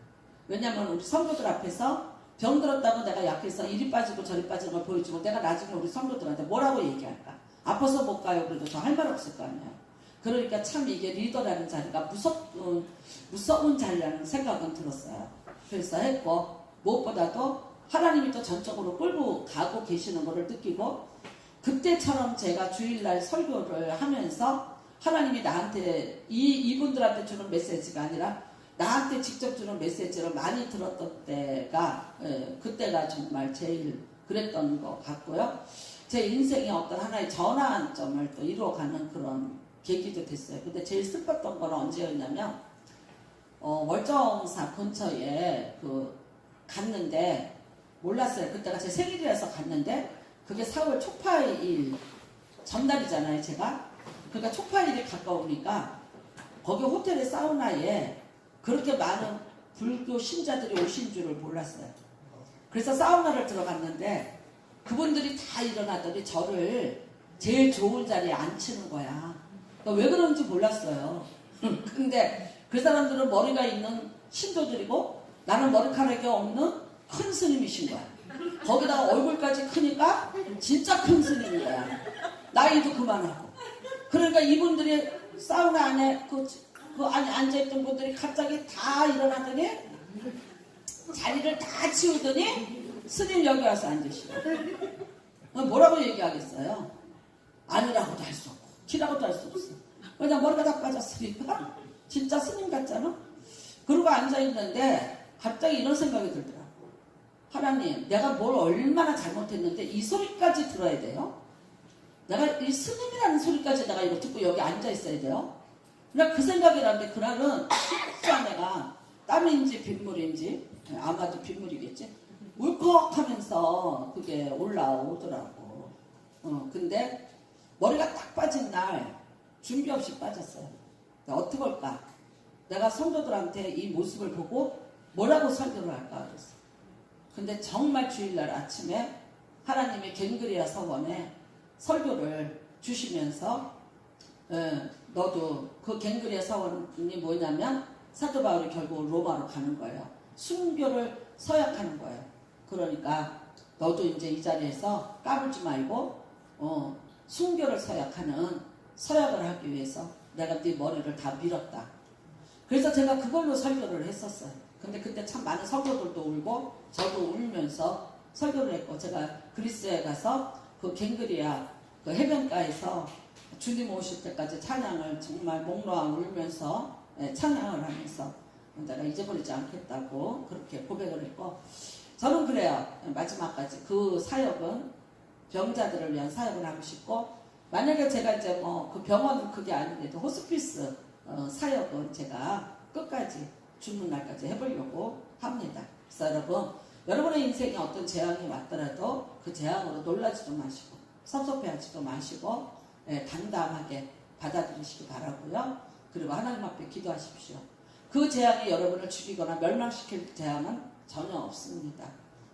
왜냐면 우리 성도들 앞에서 병들었다고 내가 약해서 이리 빠지고 저리 빠지는 걸 보여주고 내가 나중에 우리 성도들한테 뭐라고 얘기할까? 아파서 못 가요. 그래도 저 할 말 없을 거 아니에요. 그러니까 참 이게 리더라는 자리가 무서운 자리라는 생각은 들었어요. 그래서 했고 무엇보다도 하나님이 또 전적으로 끌고 가고 계시는 것을 느끼고 그때처럼 제가 주일날 설교를 하면서 하나님이 나한테 이분들한테 주는 메시지가 아니라 나한테 직접 주는 메시지를 많이 들었던 때가 그때가 정말 제일 그랬던 것 같고요. 제 인생의 어떤 하나의 전환점을 또 이루어가는 그런 계기도 됐어요. 근데 제일 슬펐던 건 언제였냐면 월정사 근처에 갔는데 몰랐어요. 그때가 제 생일이라서 갔는데 그게 4월 초파일 전날이잖아요. 제가. 그러니까 초파일이 가까우니까 거기 호텔의 사우나에 그렇게 많은 불교 신자들이 오신 줄을 몰랐어요. 그래서 사우나를 들어갔는데 그분들이 다 일어나더니 저를 제일 좋은 자리에 앉히는 거야. 그러니까 왜 그런지 몰랐어요. 근데 그 사람들은 머리가 있는 신도들이고 나는 머리카락이 없는 큰 스님이신 거야. 거기다가 얼굴까지 크니까 진짜 큰 스님인 거야. 나이도 그만하고. 그러니까 이분들이 사우나 안에 그 안에 앉아있던 분들이 갑자기 다 일어나더니 자리를 다 치우더니 스님 여기 와서 앉으시고 뭐라고 얘기하겠어요? 아니라고도 할 수 없고 키라고도 할 수 없어. 그냥 머리가 다 빠졌으니까 진짜 스님 같잖아. 그러고 앉아있는데 갑자기 이런 생각이 들더라고. 하나님, 내가 뭘 얼마나 잘못했는데 이 소리까지 들어야 돼요? 내가 이 스님이라는 소리까지 내가 이거 듣고 여기 앉아있어야 돼요? 그냥 그 생각이 나는데 그날은 진짜 내가 땀인지 빗물인지 아마도 빗물이겠지? 울컥하면서 그게 올라오더라고. 근데 머리가 딱 빠진 날 준비 없이 빠졌어요. 어떻게 할까? 내가 성도들한테 이 모습을 보고 뭐라고 설교를 할까 그랬어. 근데 정말 주일날 아침에 하나님의 갱그리아 서원에 설교를 주시면서 너도 그 갱그리아 서원이 뭐냐면 사도 바울이 결국 로마로 가는 거예요. 순교를 서약하는 거예요. 그러니까 너도 이제 이 자리에서 까불지 말고 순교를 서약하는 서약을 하기 위해서 내가 네 머리를 다 밀었다. 그래서 제가 그걸로 설교를 했었어요. 근데 그때 참 많은 성도들도 울고 저도 울면서 설교를 했고 제가 그리스에 가서 그 갱그리아 그 해변가에서 주님 오실 때까지 찬양을 정말 목 놓아 울면서 찬양을 하면서 내가 잊어버리지 않겠다고 그렇게 고백을 했고 저는 그래요. 마지막까지 그 사역은 병자들을 위한 사역을 하고 싶고 만약에 제가 이제 뭐 그 병원은 그게 아닌데도 호스피스 사역은 제가 끝까지 죽는 날까지 해보려고 합니다. 그래서 여러분의 인생에 어떤 재앙이 왔더라도 그 재앙으로 놀라지도 마시고 섭섭해하지도 마시고 당당하게 받아들이시기 바라고요. 그리고 하나님 앞에 기도하십시오. 그 재앙이 여러분을 죽이거나 멸망시킬 재앙은 전혀 없습니다.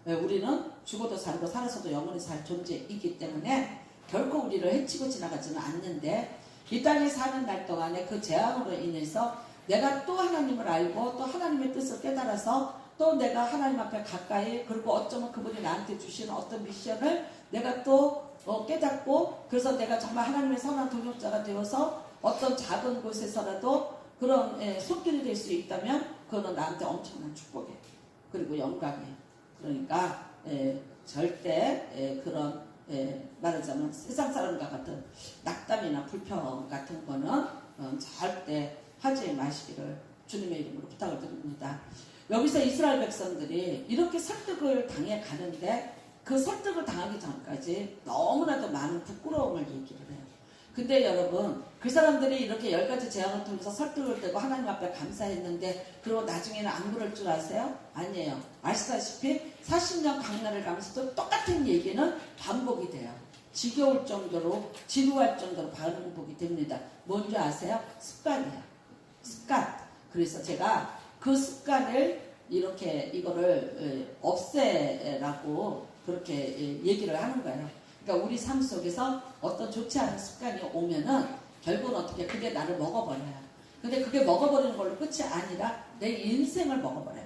우리는 죽어도 살고 살아서도 영원히 살 존재이기 때문에 결코 우리를 해치고 지나가지는 않는데 이 땅에 사는 날 동안에 그 재앙으로 인해서 내가 또 하나님을 알고 또 하나님의 뜻을 깨달아서 또 내가 하나님 앞에 가까이 그리고 어쩌면 그분이 나한테 주시는 어떤 미션을 내가 또 깨닫고 그래서 내가 정말 하나님의 선한 동역자가 되어서 어떤 작은 곳에서라도 그런 손길이 될 수 있다면 그거는 나한테 엄청난 축복이에요. 그리고 영광이에요. 그러니까 절대 그런 말하자면 세상 사람과 같은 낙담이나 불평 같은 거는 절대 하지 마시기를 주님의 이름으로 부탁을 드립니다. 여기서 이스라엘 백성들이 이렇게 설득을 당해 가는데 그 설득을 당하기 전까지 너무나도 많은 부끄러움을 얘기를 해요. 근데 여러분 그 사람들이 이렇게 10가지 재앙을 통해서 설득을 되고 하나님 앞에 감사했는데 그리고 나중에는 안 그럴 줄 아세요? 아니에요. 아시다시피 40년 광야를 가면서도 똑같은 얘기는 반복이 돼요. 지겨울 정도로 지루할 정도로 반복이 됩니다. 뭔지 아세요? 습관이에요. 습관. 그래서 제가 그 습관을 이렇게 이거를 없애라고 그렇게 얘기를 하는 거예요. 그러니까 우리 삶 속에서 어떤 좋지 않은 습관이 오면은 결국은 어떻게 그게 나를 먹어버려요. 근데 그게 먹어버리는 걸로 끝이 아니라 내 인생을 먹어버려요.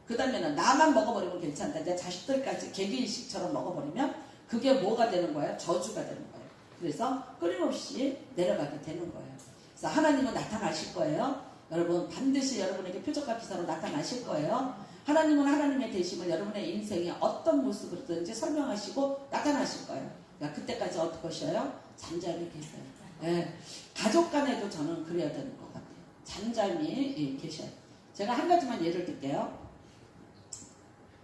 그 다음에는 나만 먹어버리면 괜찮다. 내 자식들까지 개개인식처럼 먹어버리면 그게 뭐가 되는 거예요? 저주가 되는 거예요. 그래서 끊임없이 내려가게 되는 거예요. 그래서 하나님은 나타나실 거예요. 여러분 반드시 여러분에게 표적과 기사로 나타나실 거예요. 하나님은 하나님의 되심을 여러분의 인생에 어떤 모습으로든지 설명하시고 나타나실 거예요. 그러니까 그때까지 어떻게 하셔요? 잠잠히 계세요. 가족 간에도 저는 그래야 되는 것 같아요. 잠잠히 계셔요. 제가 한 가지만 예를 들게요.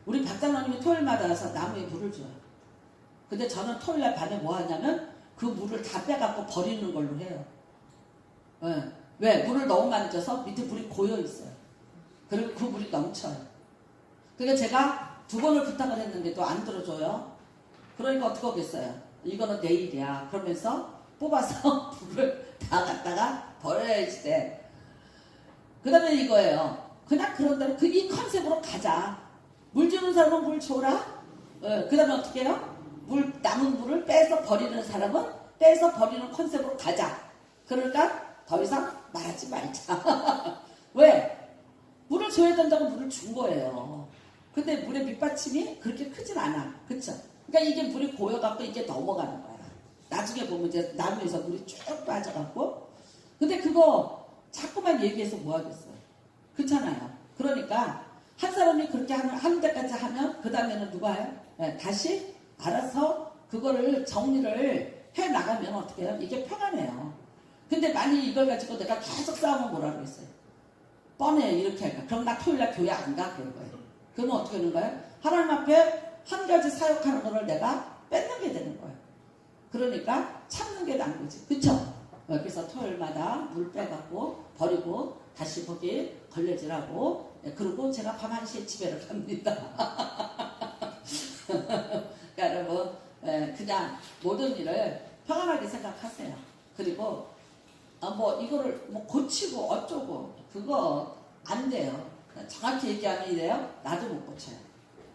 우리 박장로님이 토요일마다 와서 나무에 물을 줘요. 근데 저는 토요일날 밤에 뭐 하냐면 그 물을 다 빼갖고 버리는 걸로 해요. 왜? 물을 너무 많이 줘서 밑에 물이 고여 있어요. 그리고 그 물이 넘쳐요. 그러니까 제가 2번을 부탁을 했는데도 안 들어줘요. 그러니까 어떻게 하겠어요? 이거는 내일이야. 그러면서 뽑아서 물을 다 갖다가 버려야지 돼. 그 다음에 이거예요. 그냥 그런 대로 이 컨셉으로 가자. 물 주는 사람은 물 줘라. 그 다음에 어떻게 해요? 남은 물을 빼서 버리는 사람은 빼서 버리는 컨셉으로 가자. 그러니까 더 이상 말하지 말자. 왜? 물을 줘야 된다고 물을 준 거예요. 근데 물의 밑받침이 그렇게 크진 않아. 그쵸? 그러니까 이게 물이 고여갖고 이게 넘어가는 거야. 나중에 보면 이제 나무에서 물이 쭉 빠져갖고. 근데 그거 자꾸만 얘기해서 뭐 하겠어요? 그렇잖아요. 그러니까 한 사람이 그렇게 하는 데까지 하면 그 다음에는 누가 해요? 예, 다시 알아서 그거를 정리를 해 나가면 어떻게 해요? 이게 평안해요. 근데 만약 이걸 가지고 내가 계속 싸우면 뭐라 그랬어요? 뻔해 이렇게 할까? 그럼 나 토요일날 교회 안 가? 그런 거예요. 그러면 어떻게 하는 거예요? 하나님 앞에 한 가지 사역하는 거를 내가 뺏는 게 되는 거예요. 그러니까 참는 게 나은 거지. 그쵸? 그래서 토요일마다 물 빼갖고 버리고 다시 거기 걸레질하고 그리고 제가 밤 1시에 집에를 갑니다. 그러니까 여러분 그냥 모든 일을 평안하게 생각하세요. 그리고 뭐 이거를 뭐 고치고 어쩌고 그거 안 돼요. 정확히 얘기하면 이래요. 나도 못 고쳐요.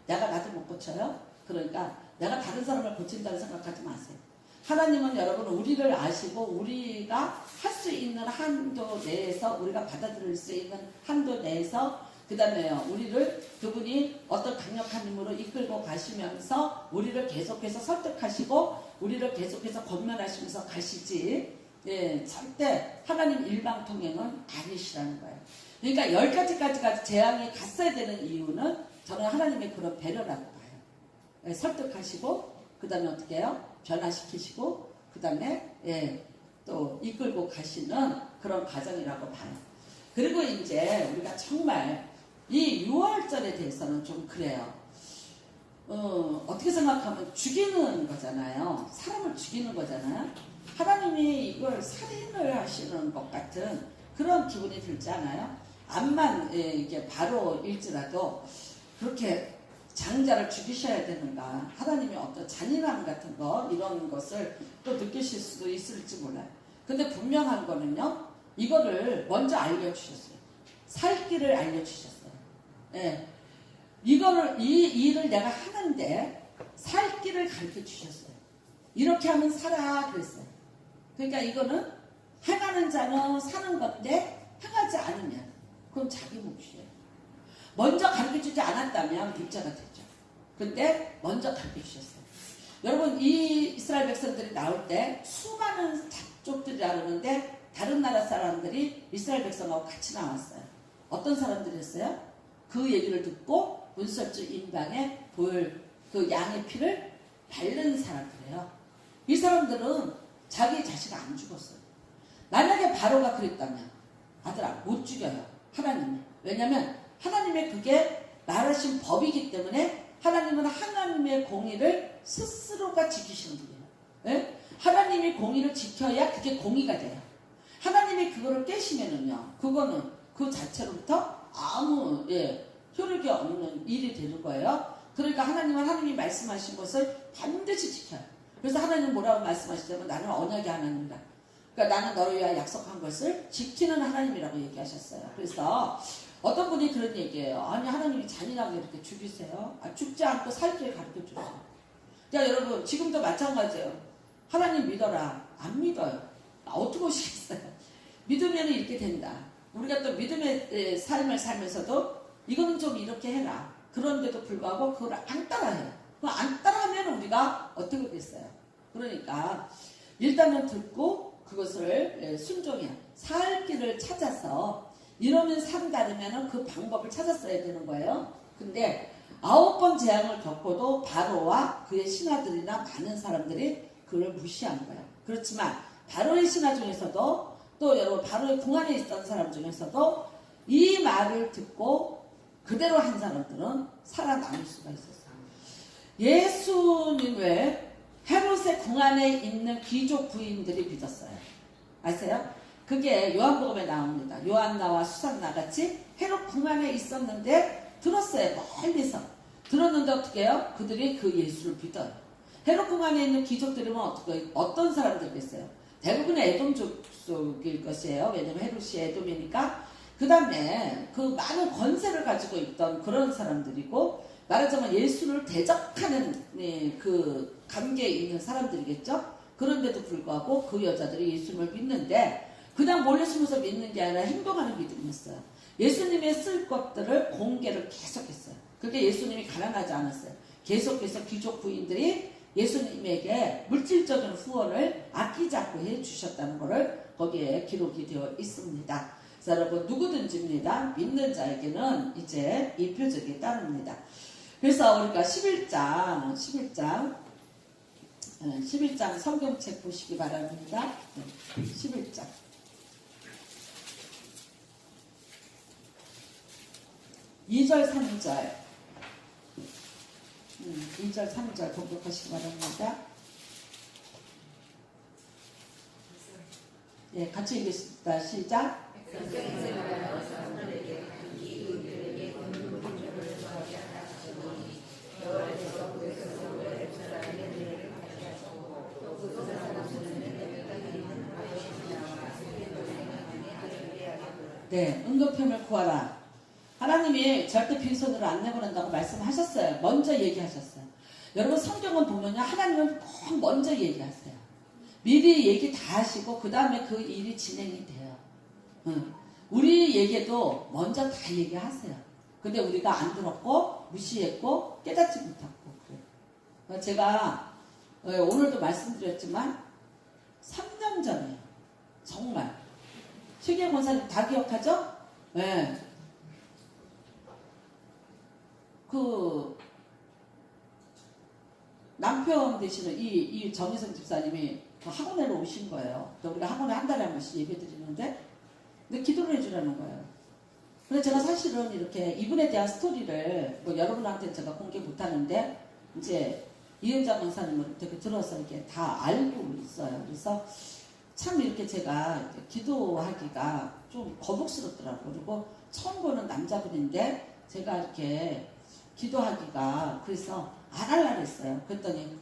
내가 나도 못 고쳐요. 그러니까 내가 다른 사람을 고친다는 생각하지 마세요. 하나님은 여러분 우리를 아시고 우리가 할 수 있는 한도 내에서 우리가 받아들일 수 있는 한도 내에서 그 다음에요 우리를 그분이 어떤 강력한 힘으로 이끌고 가시면서 우리를 계속해서 설득하시고 우리를 계속해서 권면하시면서 가시지 예, 절대 하나님 일방통행은 아니시라는 거예요. 그러니까 10가지까지 재앙이 갔어야 되는 이유는 저는 하나님의 그런 배려라고 봐요. 예, 설득하시고 그 다음에 어떻게 해요? 변화시키시고 그 다음에 예, 또 이끌고 가시는 그런 과정이라고 봐요. 그리고 이제 우리가 정말 이 6월절에 대해서는 좀 그래요. 어떻게 생각하면 죽이는 거잖아요. 사람을 죽이는 거잖아요. 하나님이 이걸 살인을 하시는 것 같은 그런 기분이 들지 않아요? 암만 이게 바로 일지라도 그렇게 장자를 죽이셔야 되는가? 하나님의 어떤 잔인함 같은 거 이런 것을 또 느끼실 수도 있을지 몰라요. 근데 분명한 거는요. 이거를 먼저 알려주셨어요. 살 길을 알려주셨어요. 예. 이거를 이 일을 내가 하는데 살 길을 가르쳐 주셨어요. 이렇게 하면 살아 그랬어요. 그러니까 이거는 행하는 자는 사는 건데 행하지 않으면 그럼 자기 몫이에요. 먼저 가르쳐주지 않았다면 문제가 되죠. 근데 먼저 가르쳐주셨어요. 여러분 이 이스라엘 백성들이 나올 때 수많은 족들이라 그러는데 다른 나라 사람들이 이스라엘 백성하고 같이 나왔어요. 어떤 사람들이었어요? 그 얘기를 듣고 문설주 인방에 보일 그 양의 피를 바른 사람들이에요. 이 사람들은 자기 자식 안 죽었어요. 만약에 바로가 그랬다면 아들아 못 죽여요. 하나님이. 왜냐하면 하나님의 그게 말하신 법이기 때문에 하나님은 하나님의 공의를 스스로가 지키시는 분이에요. 예? 하나님이 공의를 지켜야 그게 공의가 돼요. 하나님이 그거를 깨시면은요, 그거는 그 자체로부터 아무 효력이 없는 일이 되는 거예요. 그러니까 하나님은 하나님이 말씀하신 것을 반드시 지켜요. 그래서 하나님은 뭐라고 말씀하시냐면 나는 언약의 하나님이다. 그러니까 나는 너를 위하여 약속한 것을 지키는 하나님이라고 얘기하셨어요. 그래서 어떤 분이 그런 얘기예요. 아니 하나님이 잔인하게 이렇게 죽이세요. 죽지 않고 살 길을 가르쳐 주세요. 그러니까 여러분 지금도 마찬가지예요. 하나님 믿어라. 안 믿어요. 어떻게 오시겠어요? 믿으면 이렇게 된다. 우리가 또 믿음의 삶을 살면서도 이거는 좀 이렇게 해라. 그런데도 불구하고 그걸 안 따라해요. 그걸 안 따라하면 우리가 어떻게 됐어요? 그러니까 일단은 듣고 그것을 순종해요. 살 길을 찾아서 이러면 산다면 그 방법을 찾았어야 되는 거예요. 근데 9번 재앙을 겪고도 바로와 그의 신하들이나 많은 사람들이 그걸 무시한 거예요. 그렇지만 바로의 신하 중에서도 또 여러분 바로의 궁안에 있던 사람 중에서도 이 말을 듣고 그대로 한 사람들은 살아남을 수가 있었어요. 예수님을 헤롯의 궁안에 있는 귀족 부인들이 믿었어요. 아세요? 그게 요한복음에 나옵니다. 요한나와 수산나 같이 헤롯 궁안에 있었는데 들었어요. 멀리서. 들었는데 어떻게 해요? 그들이 그 예수를 믿어요. 헤롯 궁안에 있는 귀족들이면 어떤 사람들이겠어요? 대부분의 에돔 쪽일 것이에요. 왜냐면 헤롯이 에돔이니까. 그 다음에 그 많은 권세를 가지고 있던 그런 사람들이고 말하자면 예수를 대적하는 그 관계에 있는 사람들이겠죠. 그런데도 불구하고 그 여자들이 예수님을 믿는데 그냥 몰래 숨어서 믿는 게 아니라 행동하는 믿음이었어요. 예수님의 쓸 것들을 공개를 계속했어요. 그게 예수님이 가난하지 않았어요. 계속해서 귀족 부인들이 예수님에게 물질적인 후원을 아끼지 않고 해주셨다는 것을 거기에 기록이 되어 있습니다. 자, 여러분 누구든지입니다. 믿는 자에게는 이제 이 표적이 따릅니다. 그래서 우리가 11장 성경책 보시기 바랍니다. 11장 2절 3절 2절 3절 공독하시기 바랍니다. 예, 같이 읽겠습니다. 시작. 네, 응급함을 구하라. 하나님이 절대 빈손으로 안 내보낸다고 말씀하셨어요. 먼저 얘기하셨어요. 여러분 성경은 보면요, 하나님은 꼭 먼저 얘기하세요. 미리 얘기 다 하시고 그 다음에 그 일이 진행이 돼요. 우리 얘기도 먼저 다 얘기하세요. 근데 우리가 안 들었고 무시했고 깨닫지 못했고 그래요. 제가 오늘도 말씀드렸지만 3년 전이에요. 정말 최기영 권사님 다 기억하죠? 네. 그 남편 되시는 이 정혜성 집사님이 학원에로 오신 거예요. 우리가 학원에 한 달에 한 번씩 예배 드리는데 근데 기도를 해주라는 거예요. 근데 제가 사실은 이렇게 이분에 대한 스토리를 뭐 여러분한테 제가 공개 못하는데 이제 이은자 권사님을 되게 들어서 이렇게 다 알고 있어요. 그래서 참 이렇게 제가 기도하기가 좀 거북스럽더라고요. 그리고 처음 보는 남자분인데 제가 이렇게 기도하기가 그래서 안 할라 그랬어요. 그랬더니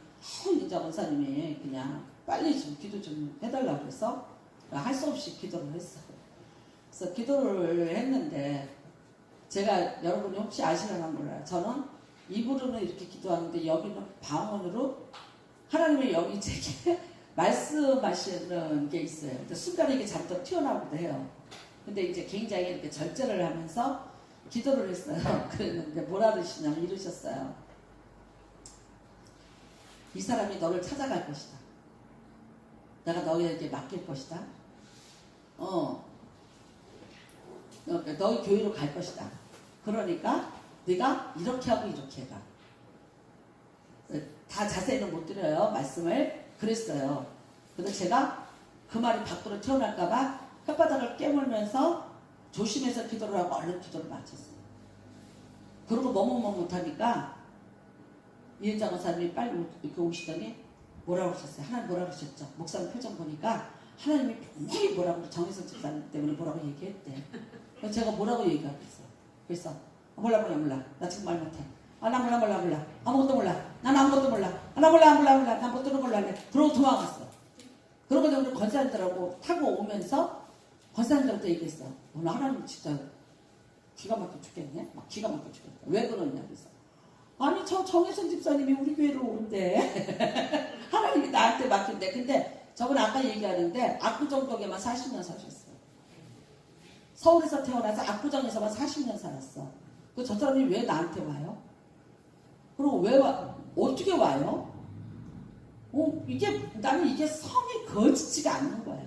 이은자 권사님이 그냥 빨리 좀 기도 좀 해달라고 그래서 할 수 없이 기도를 했어요. 그래서 기도를 했는데 제가 여러분이 혹시 아시려나 몰라요. 저는 입으로는 이렇게 기도하는데 여기는 방언으로 하나님의 영이 제게 말씀하시는 게 있어요. 근데 순간에 이게 잠깐 튀어나오기도 해요. 근데 이제 굉장히 이렇게 절제를 하면서 기도를 했어요. 그랬는데 뭐라 그러시냐면 이러셨어요. 이 사람이 너를 찾아갈 것이다. 내가 너에게 맡길 것이다. 너희 교회로 갈 것이다. 그러니까 네가 이렇게 하고 이렇게 해라. 다 자세히는 못 드려요. 말씀을. 그랬어요. 근데 제가 그 말이 밖으로 튀어나올까봐 혓바닥을 깨물면서 조심해서 기도를 하고 얼른 기도를 마쳤어요. 그러고 너무 못하니까 이은자 권사님이 빨리 이렇게 오시더니 뭐라고 하셨어요? 하나님 뭐라고 하셨죠? 목사님 표정 보니까 하나님이 분명히 뭐라고 정혜선 집사님 때문에 뭐라고 얘기했대. 그래서 제가 뭐라고 얘기하겠어요? 그래서 몰라 나 지금 말 못해. 나 몰라 아무것도 몰라. 난 아무것도 몰라. 나 몰라 난 못 들은 걸로 할래. 그러고 도망갔어. 그러고 우리 권사님들하고 타고 오면서 권사님들한테 얘기했어. 오늘 하나님 진짜 기가 막혀 죽겠네. 막 기가 막혀 죽겠다. 왜 그러냐 그래서 아니 저 정혜선 집사님이 우리 교회로 오는데 하나님이 나한테 맡긴대. 근데 저분 아까 얘기하는데 압구정동에만 40년 사셨어요. 서울에서 태어나서 압구정에서만 40년 살았어. 그 저 사람이 왜 나한테 와요? 그리고 왜 어떻게 와요? 나는 이게 성이 거치지가 않는 거야.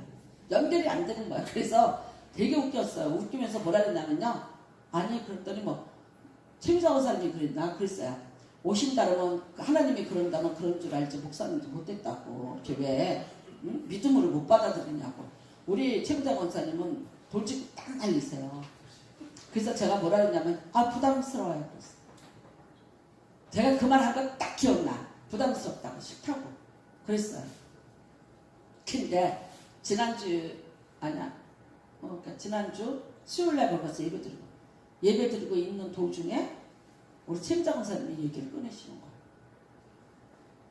연결이 안 되는 거야. 그래서 되게 웃겼어요. 웃기면서 뭐라 그랬냐면요. 아니 그랬더니 최미자 원사님이 그랬어요. 오신다면 하나님이 그런다면 그런 줄 알지 목사님도 못됐다고. 이렇게 왜 믿음으로 못 받아들이냐고. 우리 최미자 원사님은 돌직구 딱 날리세요. 그래서 제가 뭐라 그랬냐면 부담스러워요. 그랬어요. 제가 그 말 한 거 딱 기억나. 부담스럽다고 싫다고 그랬어요. 근데 지난주 수요일날 먹어서 예배 드리고 있는 도중에 우리 최미자 권사님이 얘기를 꺼내시는 거예요.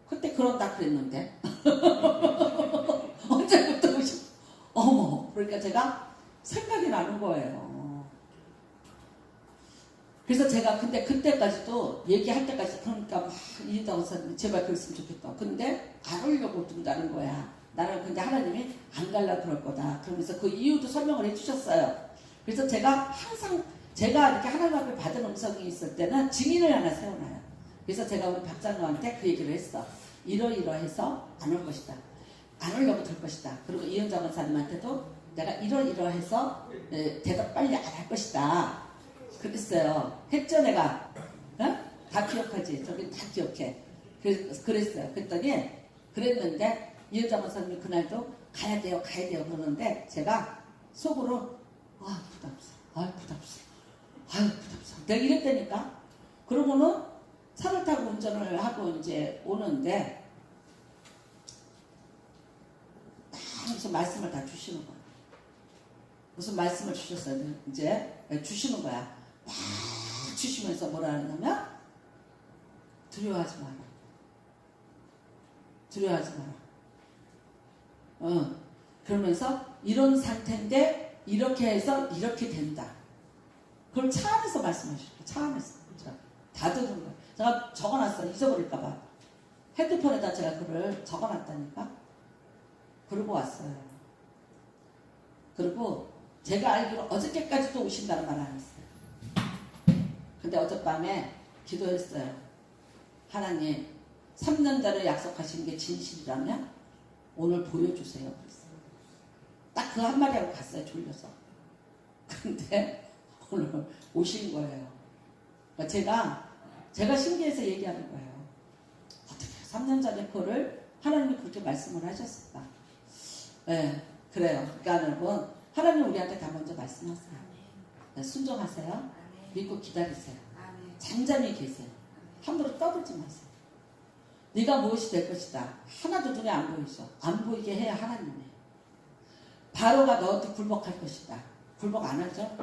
그때 그런다 그랬는데 언제부터 그러니까 제가 생각이 나는 거예요. 그래서 제가 근데 그때까지도 얘기할 때까지 그러니까 막 이인자 권사님이 제발 그랬으면 좋겠다. 근데 안 오려고 둔다는 거야. 나는 근데 하나님이 안 갈라 그럴 거다. 그러면서 그 이유도 설명을 해주셨어요. 그래서 제가 항상 제가 이렇게 하나님 앞에 받은 음성이 있을 때는 증인을 하나 세워놔요. 그래서 제가 우리 박장로한테 그 얘기를 했어. 이러이러해서 안 올 것이다. 안 오려고 들 것이다. 그리고 이은정 원사님한테도 내가 이러이러해서 대답 빨리 안 할 것이다. 그랬어요. 했죠 내가? 어? 다 기억하지? 저기 다 기억해. 그랬어요. 그랬더니 그랬는데 이은정 원사님이 그날도 가야 돼요 그러는데 제가 속으로 부담스러워. 내가 이랬다니까. 그러고는 차를 타고 운전을 하고 이제 오는데 무슨 말씀을 다 주시는 거야. 무슨 말씀을 주셨어요. 이제 주시는 거야. 막 주시면서 뭐라 하냐면 두려워하지 마라. 두려워하지 마라. 그러면서 이런 상태인데 이렇게 해서 이렇게 된다. 그걸 차 안에서 말씀하시고 차 안에서 다 들은 거예요. 제가 적어놨어요. 잊어버릴까봐. 핸드폰에다 제가 그걸 적어놨다니까. 그러고 왔어요. 그리고 제가 알기로 어저께까지도 오신다는 말 안 했어요. 근데 어젯밤에 기도했어요. 하나님 3년 전에 약속하신 게 진실이라면 오늘 보여주세요. 딱 그 한마디 하고 갔어요. 졸려서. 근데 오늘 오신 거예요. 제가 신기해서 얘기하는 거예요. 어떻게 3년 전에 그거를 하나님이 그렇게 말씀을 하셨을까? 네, 그래요. 그러니까 여러분, 하나님 우리한테 다 먼저 말씀하세요. 네, 순종하세요. 믿고 기다리세요. 잠잠히 계세요. 함부로 떠들지 마세요. 네가 무엇이 될 것이다. 하나도 눈에 안 보이죠. 안 보이게 해야 하나님이에요. 바로가 너한테 굴복할 것이다. 굴복 안 하죠?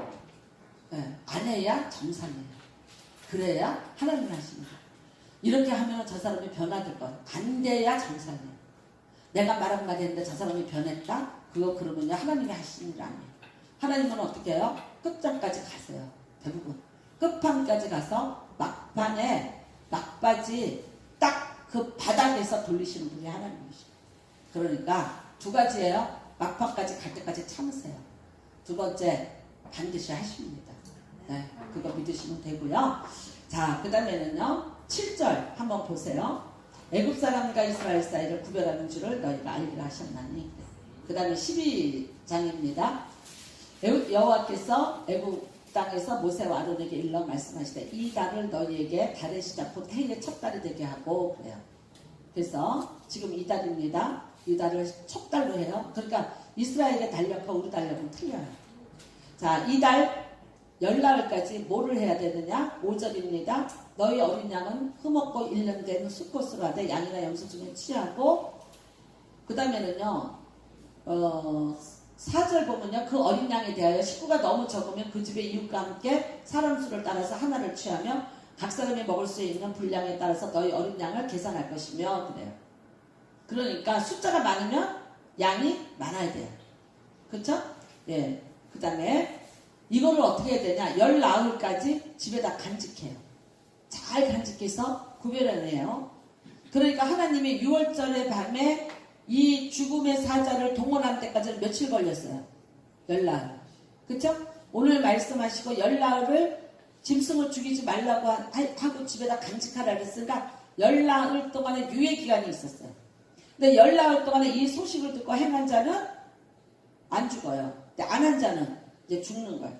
네, 안 해야 정상이에요. 그래야 하나님 하십니다. 이렇게 하면 저 사람이 변화될 거예요. 안 돼야 정상이에요. 내가 말 한마디 했는데 저 사람이 변했다? 그거 그러면요 하나님이 하시는 일 아니에요. 하나님은 어떻게 해요? 끝장까지 가세요. 대부분 끝판까지 가서 막바지 딱 그 바닥에서 돌리시는 분이 하나님이시죠. 그러니까 두 가지예요. 막판까지 갈 때까지 참으세요. 두 번째 반드시 하십니다. 네, 그거 믿으시면 되고요. 자, 그 다음에는요 7절 한번 보세요. 애굽 사람과 이스라엘 사이를 구별하는 줄을 너희가 알기를 하셨나니. 그 다음에 12장입니다. 여호와께서 애굽 땅에서 모세와 아론에게 일러 말씀하시되 이 달을 너희에게 달의 시작 곧 해의 첫 달이 되게 하고 그래요. 그래서 지금 이 달입니다. 이 달을 첫 달로 해요. 그러니까 이스라엘의 달력과 우리 달력은 틀려요. 자, 이 달 열나흘까지 뭐를 해야 되느냐? 5절입니다. 너희 어린 양은 흠없고 1년 된 수컷으로 하되 양이나 염소 중에 취하고 그 다음에는요 4절 보면요 그 어린 양에 대하여 식구가 너무 적으면 그 집의 이웃과 함께 사람 수를 따라서 하나를 취하며 각 사람이 먹을 수 있는 분량에 따라서 너희 어린 양을 계산할 것이며 그래요. 그러니까 숫자가 많으면 양이 많아야 돼요. 그렇죠? 예. 그 다음에 이거를 어떻게 해야 되냐? 열나흘까지 집에다 간직해요. 잘 간직해서 구별해내요. 그러니까 하나님이 6월절의 밤에 이 죽음의 사자를 동원할 때까지는 며칠 걸렸어요? 열나흘. 그쵸? 오늘 말씀하시고 열나흘을 짐승을 죽이지 말라고 하고 집에다 간직하라 그랬으니까 열나흘 동안의 유예기간이 있었어요. 근데 열나흘 동안에 이 소식을 듣고 행한 자는 안 죽어요. 근데 안 한 자는 이제 죽는 거예요.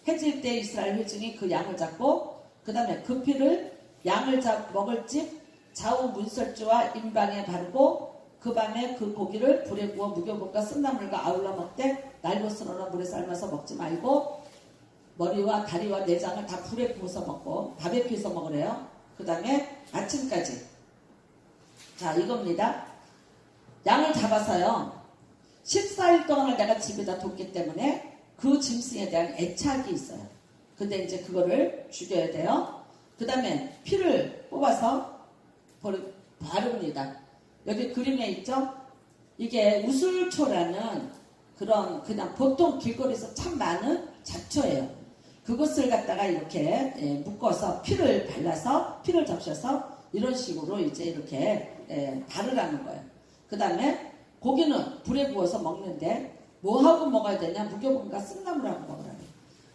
해질 때 이스라엘 회중이 그 양을 잡고 그 다음에 그 피를 양을 먹을 집 좌우 문설주와 임방에 바르고 그 밤에 그 고기를 불에 구워 무교복과 쓴나물과 아울러 먹되 날것으로는 물에 삶아서 먹지 말고 머리와 다리와 내장을 다 불에 구워서 먹고 바베큐에서 먹으래요. 그 다음에 아침까지. 자, 이겁니다. 양을 잡아서요 14일 동안을 내가 집에다 뒀기 때문에 그 짐승에 대한 애착이 있어요. 근데 이제 그거를 죽여야 돼요. 그 다음에 피를 뽑아서 바릅니다. 여기 그림에 있죠? 이게 우술초라는 그냥 보통 길거리에서 참 많은 잡초예요. 그것을 갖다가 이렇게 묶어서 피를 발라서 피를 적셔서 이런 식으로 이제 이렇게 바르라는 거예요. 그 다음에 고기는 불에 구워서 먹는데 뭐하고 먹어야 되냐? 무교병과 쓴나물하고 먹으라고.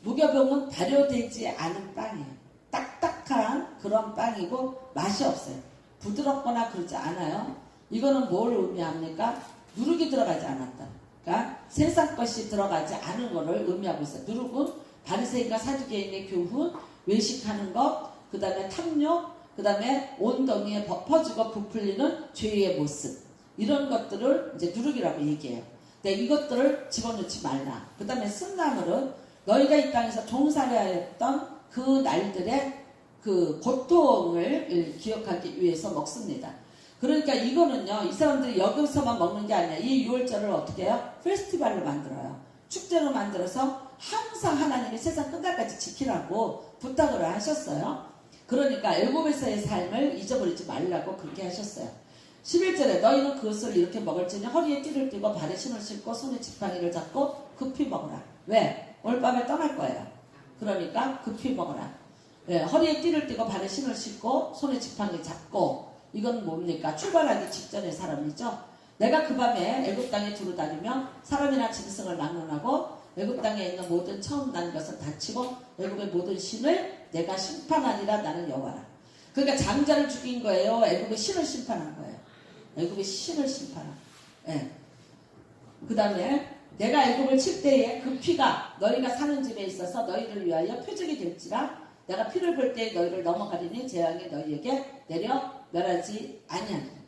무교병은 발효되지 않은 빵이에요. 딱딱한 그런 빵이고 맛이 없어요. 부드럽거나 그러지 않아요. 이거는 뭘 의미합니까? 누룩이 들어가지 않았다. 그러니까 세상 것이 들어가지 않은 것을 의미하고 있어요. 누룩은 바리새인과 사두개인의 교훈, 외식하는 것, 그 다음에 탐욕, 그 다음에 온덩이에 퍼지고 부풀리는 죄의 모습, 이런 것들을 이제 누룩이라고 얘기해요. 근데 이것들을 집어넣지 말라. 그 다음에 쓴나물은 너희가 이 땅에서 종살이하였던 그 날들의 그 고통을 기억하기 위해서 먹습니다. 그러니까 이거는요, 이 사람들이 여기서만 먹는 게 아니라 이 유월절을 어떻게 해요? 페스티벌로 만들어요. 축제로 만들어서 항상 하나님이 세상 끝날까지 지키라고 부탁을 하셨어요. 그러니까 애굽에서의 삶을 잊어버리지 말라고 그렇게 하셨어요. 11절에 너희는 그것을 이렇게 먹을지니 허리에 띠를 띠고 발에 신을 신고 손에 지팡이를 잡고 급히 먹으라. 왜? 오늘 밤에 떠날 거예요. 그러니까 급히 먹으라. 예, 허리에 띠를 띠고 발에 신을 신고 손에 지팡이 잡고, 이건 뭡니까? 출발하기 직전의 사람이죠. 내가 그 밤에 애굽 땅에 두루다니며 사람이나 짐승을 막론하고 애굽 땅에 있는 모든 처음 난 것을 다치고 애굽의 모든 신을 내가 심판하니라. 나는 여호와라. 그러니까 장자를 죽인 거예요? 애굽의 신을 심판한 거예요? 애굽의 신을 심판한 거예요. 예. 그 다음에 내가 애굽을 칠 때에 그 피가 너희가 사는 집에 있어서 너희를 위하여 표적이 될지라. 내가 피를 볼 때에 너희를 넘어가리니 재앙이 너희에게 내려 멸하지 아니하리라.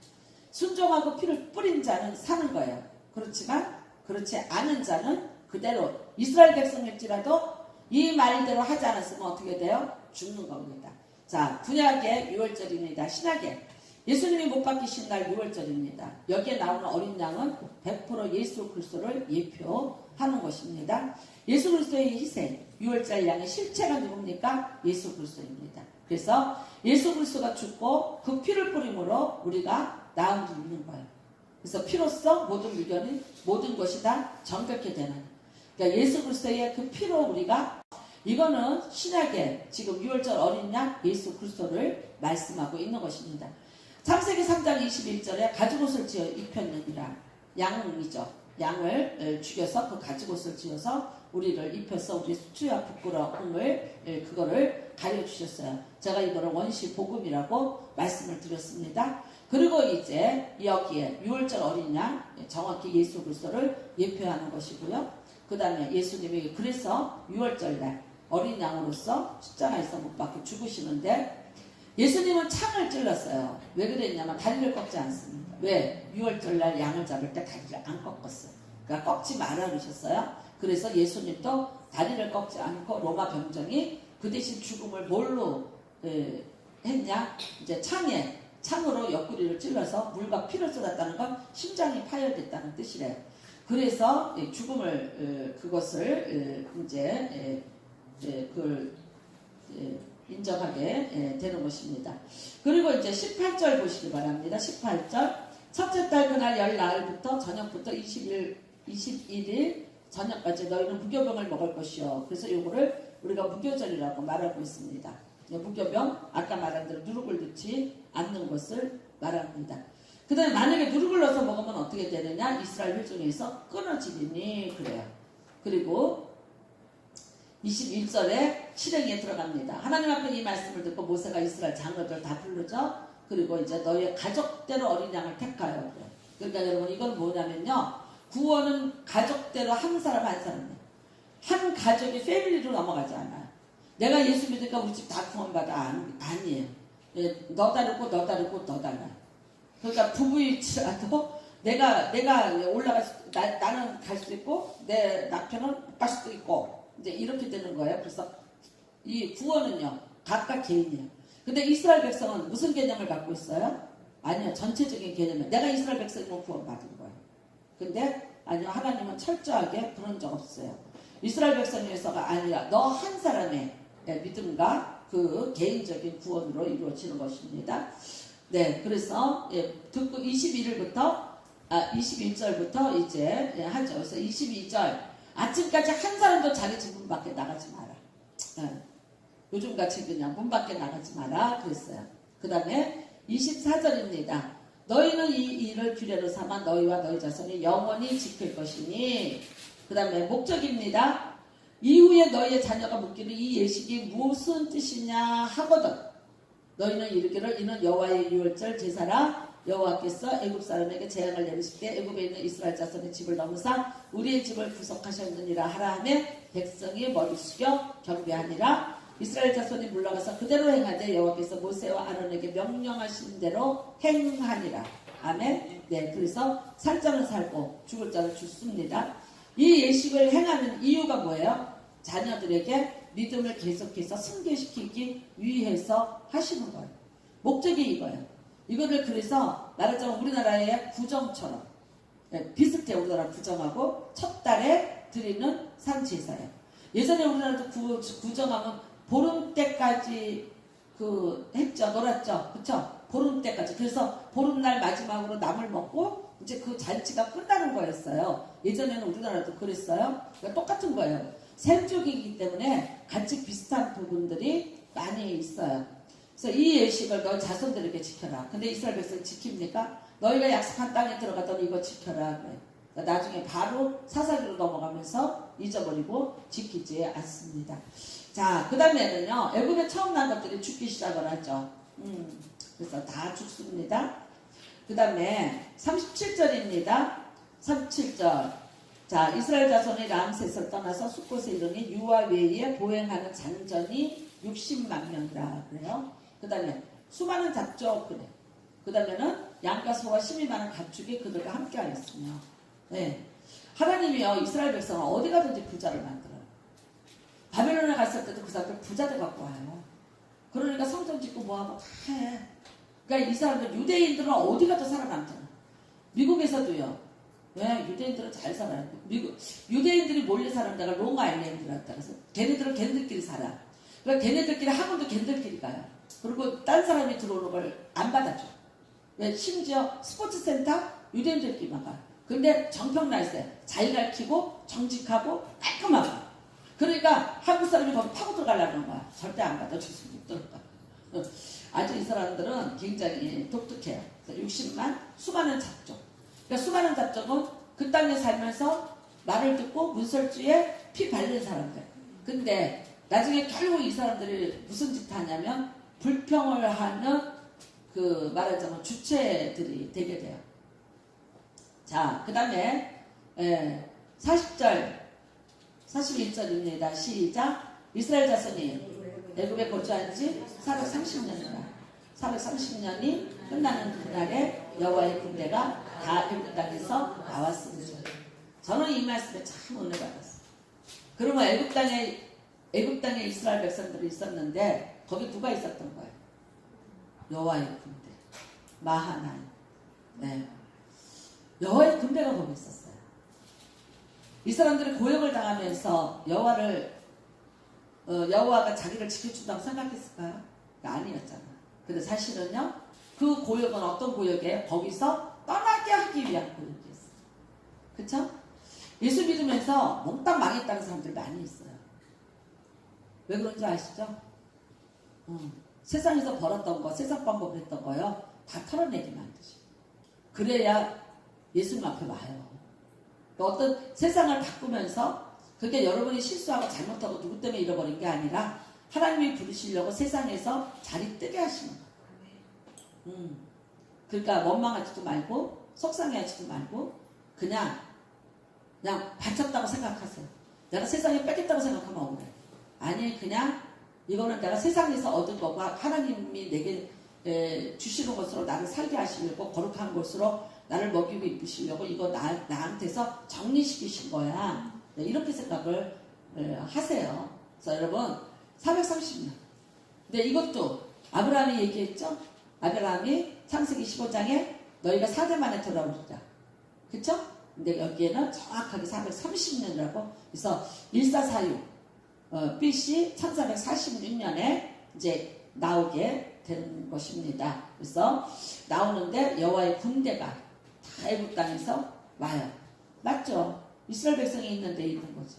순종하고 피를 뿌린 자는 사는 거예요. 그렇지만 그렇지 않은 자는 그대로 이스라엘 백성일지라도 이 말대로 하지 않았으면 어떻게 돼요? 죽는 겁니다. 자, 구약의 유월절입니다. 신약의 예수님이 못 박히신 날 유월절입니다. 여기에 나오는 어린 양은 100% 예수 그리스도를 예표하는 것입니다. 예수 그리스도의 희생, 유월절 양의 실체가 누굽니까? 예수 그리스도입니다. 그래서 예수 그리스도가 죽고 그 피를 뿌림으로 우리가 나음을 입는 거예요. 그래서 피로써 모든 물건이, 모든 것이 다 정결케 되는. 그러니까 예수 그리스도의 그 피로 우리가, 이거는 신약의 지금 유월절 어린 양 예수 그리스도를 말씀하고 있는 것입니다. 창세기 3장 21절에 가죽옷을 지어 입혔느니라. 양이죠. 양을 죽여서 그 가죽옷을 지어서 우리를 입혀서 우리 수치와 부끄러움을 그거를 가려주셨어요. 제가 이거를 원시 복음이라고 말씀을 드렸습니다. 그리고 이제 여기에 유월절 어린 양, 정확히 예수 그리스도를 예표하는 것이고요. 그 다음에 예수님이 그래서 유월절날 어린 양으로서 십자가에서 못 박혀 죽으시는데, 예수님은 창을 찔렀어요. 왜 그랬냐면 다리를 꺾지 않습니다. 왜? 유월절날 양을 잡을 때 다리를 안 꺾었어요. 그러니까 꺾지 말아 그러셨어요. 그래서 예수님도 다리를 꺾지 않고 로마 병정이 그 대신 죽음을 뭘로 했냐? 이제 창으로 옆구리를 찔러서 물과 피를 쏟았다는 건 심장이 파열됐다는 뜻이래요. 그래서 죽음을 그것을 이제 그걸 인정하게 되는 것입니다. 그리고 이제 18절 보시기 바랍니다. 18절 첫째 달 그날 열 나흘부터 저녁부터 21일 저녁까지 너희는 무교병을 먹을 것이요. 그래서 이거를 우리가 무교절이라고 말하고 있습니다. 무교병, 아까 말한 대로 누룩을 넣지 않는 것을 말합니다. 그 다음에 만약에 누룩을 넣어서 먹으면 어떻게 되느냐? 이스라엘 회중에서 끊어지리니 그래요. 그리고 21절에 실행에 들어갑니다. 하나님 앞에 이 말씀을 듣고 모세가 이스라엘 장로들 다 부르죠. 그리고 이제 너희의 가족대로 어린 양을 택하여. 그러니까 여러분 이건 뭐냐면요, 구원은 가족대로 한 사람 한 사람이에요. 한 가족이 패밀리로 넘어가지 않아요. 내가 예수 믿으니까 우리 집 다 구원받아. 아니에요. 너 다르고 너 다르고 너 달라요. 그러니까 부부일지라도 내가 나는 갈 수 있고 내 남편은 못 갈 수도 있고 이제 이렇게 되는 거예요. 그래서 이 구원은요 각각 개인이에요. 근데 이스라엘 백성은 무슨 개념을 갖고 있어요? 아니요, 전체적인 개념이에요. 내가 이스라엘 백성이면 구원받은 거예요. 근데 아니요, 하나님은 철저하게 그런 적 없어요. 이스라엘 백성에서가 아니라 너 한 사람의 믿음과 그 개인적인 구원으로 이루어지는 것입니다. 네, 그래서 듣고 21절부터 이제 하죠. 그래서 22절 아침까지 한 사람도 자기 집 문 밖에 나가지 마라. 요즘같이 그냥 문 밖에 나가지 마라 그랬어요. 그 다음에 24절입니다. 너희는 이 일을 규례로 삼아 너희와 너희 자손이 영원히 지킬 것이니. 그 다음에 목적입니다. 이후에 너희의 자녀가 묻기를 이 예식이 무슨 뜻이냐 하거든 너희는 이르기를 이는 여호와의 유월절 제사라. 여호와께서 애굽 사람에게 재앙을 내리실 때 애굽에 있는 이스라엘 자손의 집을 넘으사 우리의 집을 구속하셨느니라 하라 하며 백성이 머리 숙여 경배하니라. 이스라엘 자손이 물러가서 그대로 행하되 여호와께서 모세와 아론에게 명령하신 대로 행하니라. 아멘. 네, 그래서 살 자는 살고 죽을 자는 죽습니다. 이 예식을 행하는 이유가 뭐예요? 자녀들에게 믿음을 계속해서 승계시키기 위해서 하시는 거예요. 목적이 이거예요. 이거를 그래서 말하자면 우리나라의 구정처럼 비슷해. 우리나라 구정하고 첫 달에 드리는 산제사예요. 예전에 우리나라도 구정하면 보름 때까지 했죠. 놀았죠. 그쵸? 보름 때까지. 그래서 보름날 마지막으로 나물 먹고 이제 그 잔치가 끝나는 거였어요. 예전에는 우리나라도 그랬어요. 그러니까 똑같은 거예요. 샘족이기 때문에 같이 비슷한 부분들이 많이 있어요. 그래서 이 예식을 너희 자손들에게 지켜라. 근데 이스라엘 백성이 지킵니까? 너희가 약속한 땅에 들어가더니 이거 지켜라. 그러니까 나중에 바로 사사기로 넘어가면서 잊어버리고 지키지 않습니다. 자, 그 다음에는요, 애굽에 처음 난 것들이 죽기 시작을 하죠. 그래서 다 죽습니다. 그 다음에 37절입니다. 37절. 자, 이스라엘 자손이 람셋을 떠나서 숫곳에 이르니 유아 외에 보행하는 잔전이 60만 명이라 그래요. 그 다음에 수많은 잡족 그래. 그 다음에는 양과 소와 심이 많은 가축이 그들과 함께하였으며. 네. 하나님이요, 이스라엘 백성은 어디 가든지 부자를 만들어요. 바벨론에 갔을 때도 그 사람들 부자들 갖고 와요. 그러니까 성전 짓고 뭐하고 다 해. 그러니까 이 사람들, 유대인들은 어디 가도 살아남잖아. 미국에서도요. 왜? 유대인들은 잘 살아요. 유대인들이 몰래 사는 데가 롱아일랜드라고 해서 걔네들은 걔네들끼리 살아. 그러니까 걔네들끼리 학원도 걔네들끼리 가요. 그리고 딴 사람이 들어오는 걸 안 받아줘. 왜? 심지어 스포츠센터 유대인들끼리만 가. 근데 정평나 있어요. 잘 가르치고 정직하고 깔끔하고. 그러니까 한국 사람이 거기 파고 들어가려는 거야. 절대 안 받아줬습니다. 아주 이 사람들은 굉장히 독특해요. 60만 수많은 잡족. 그러니까 수많은 잡족은 그 땅에 살면서 말을 듣고 문설주에 피 바른 사람들. 근데 나중에 결국 이 사람들이 무슨 짓 하냐면 불평을 하는 말하자면 주체들이 되게 돼요. 자, 그 다음에 40절 41절입니다. 시작. 이스라엘 자손이 애굽에 거주한 지 430년이다. 430년이 끝나는 그날에 여호와의 군대가 다 애굽 땅에서 나왔습니다. 저는 이 말씀에 참 은혜 받았어요. 그러면 애굽 땅에 이스라엘 백성들이 있었는데 거기 누가 있었던 거예요? 여호와의 군대, 마하나임. 네. 여호와의 군대가 거기 있었어요. 이 사람들이 고역을 당하면서 여호와가 자기를 지켜준다고 생각했을까요? 아니었잖아. 근데 사실은요, 그 고역은 어떤 고역이에요? 거기서 떠나게 하기 위한 고역이었어요. 그쵸? 예수 믿으면서 몽땅 망했다는 사람들 많이 있어요. 왜 그런지 아시죠? 세상에서 벌었던 거, 세상 방법을 했던 거요, 다 털어내기 만드죠. 그래야 예수님 앞에 와요. 어떤 세상을 바꾸면서 그게 여러분이 실수하고 잘못하고 누구 때문에 잃어버린 게 아니라 하나님이 부르시려고 세상에서 자리 뜨게 하시는 거예요. 그러니까 원망하지도 말고 속상해하지도 말고 그냥 바쳤다고 생각하세요. 내가 세상에 뺏겼다고 생각하면 억울해. 아니, 그냥 이거는 내가 세상에서 얻은 거고 하나님이 내게 주시는 것으로 나를 살게 하시려고 거룩한 것으로 나를 먹이고 입히시려고 이거 나한테서 정리시키신 거야. 네, 이렇게 생각을 하세요. 그래서 여러분 430년. 근데 이것도 아브라함이 얘기했죠. 아브라함이 창세기 15장에 너희가 4대 만에 돌아오리라. 그쵸? 근데 여기에는 정확하게 430년이라고. 그래서 1446 BC 1446년에 이제 나오게 된 것입니다. 그래서 나오는데 여호와의 군대가 다 애굽 땅에서 와요. 맞죠? 이스라엘 백성이 있는 데 있는 거죠.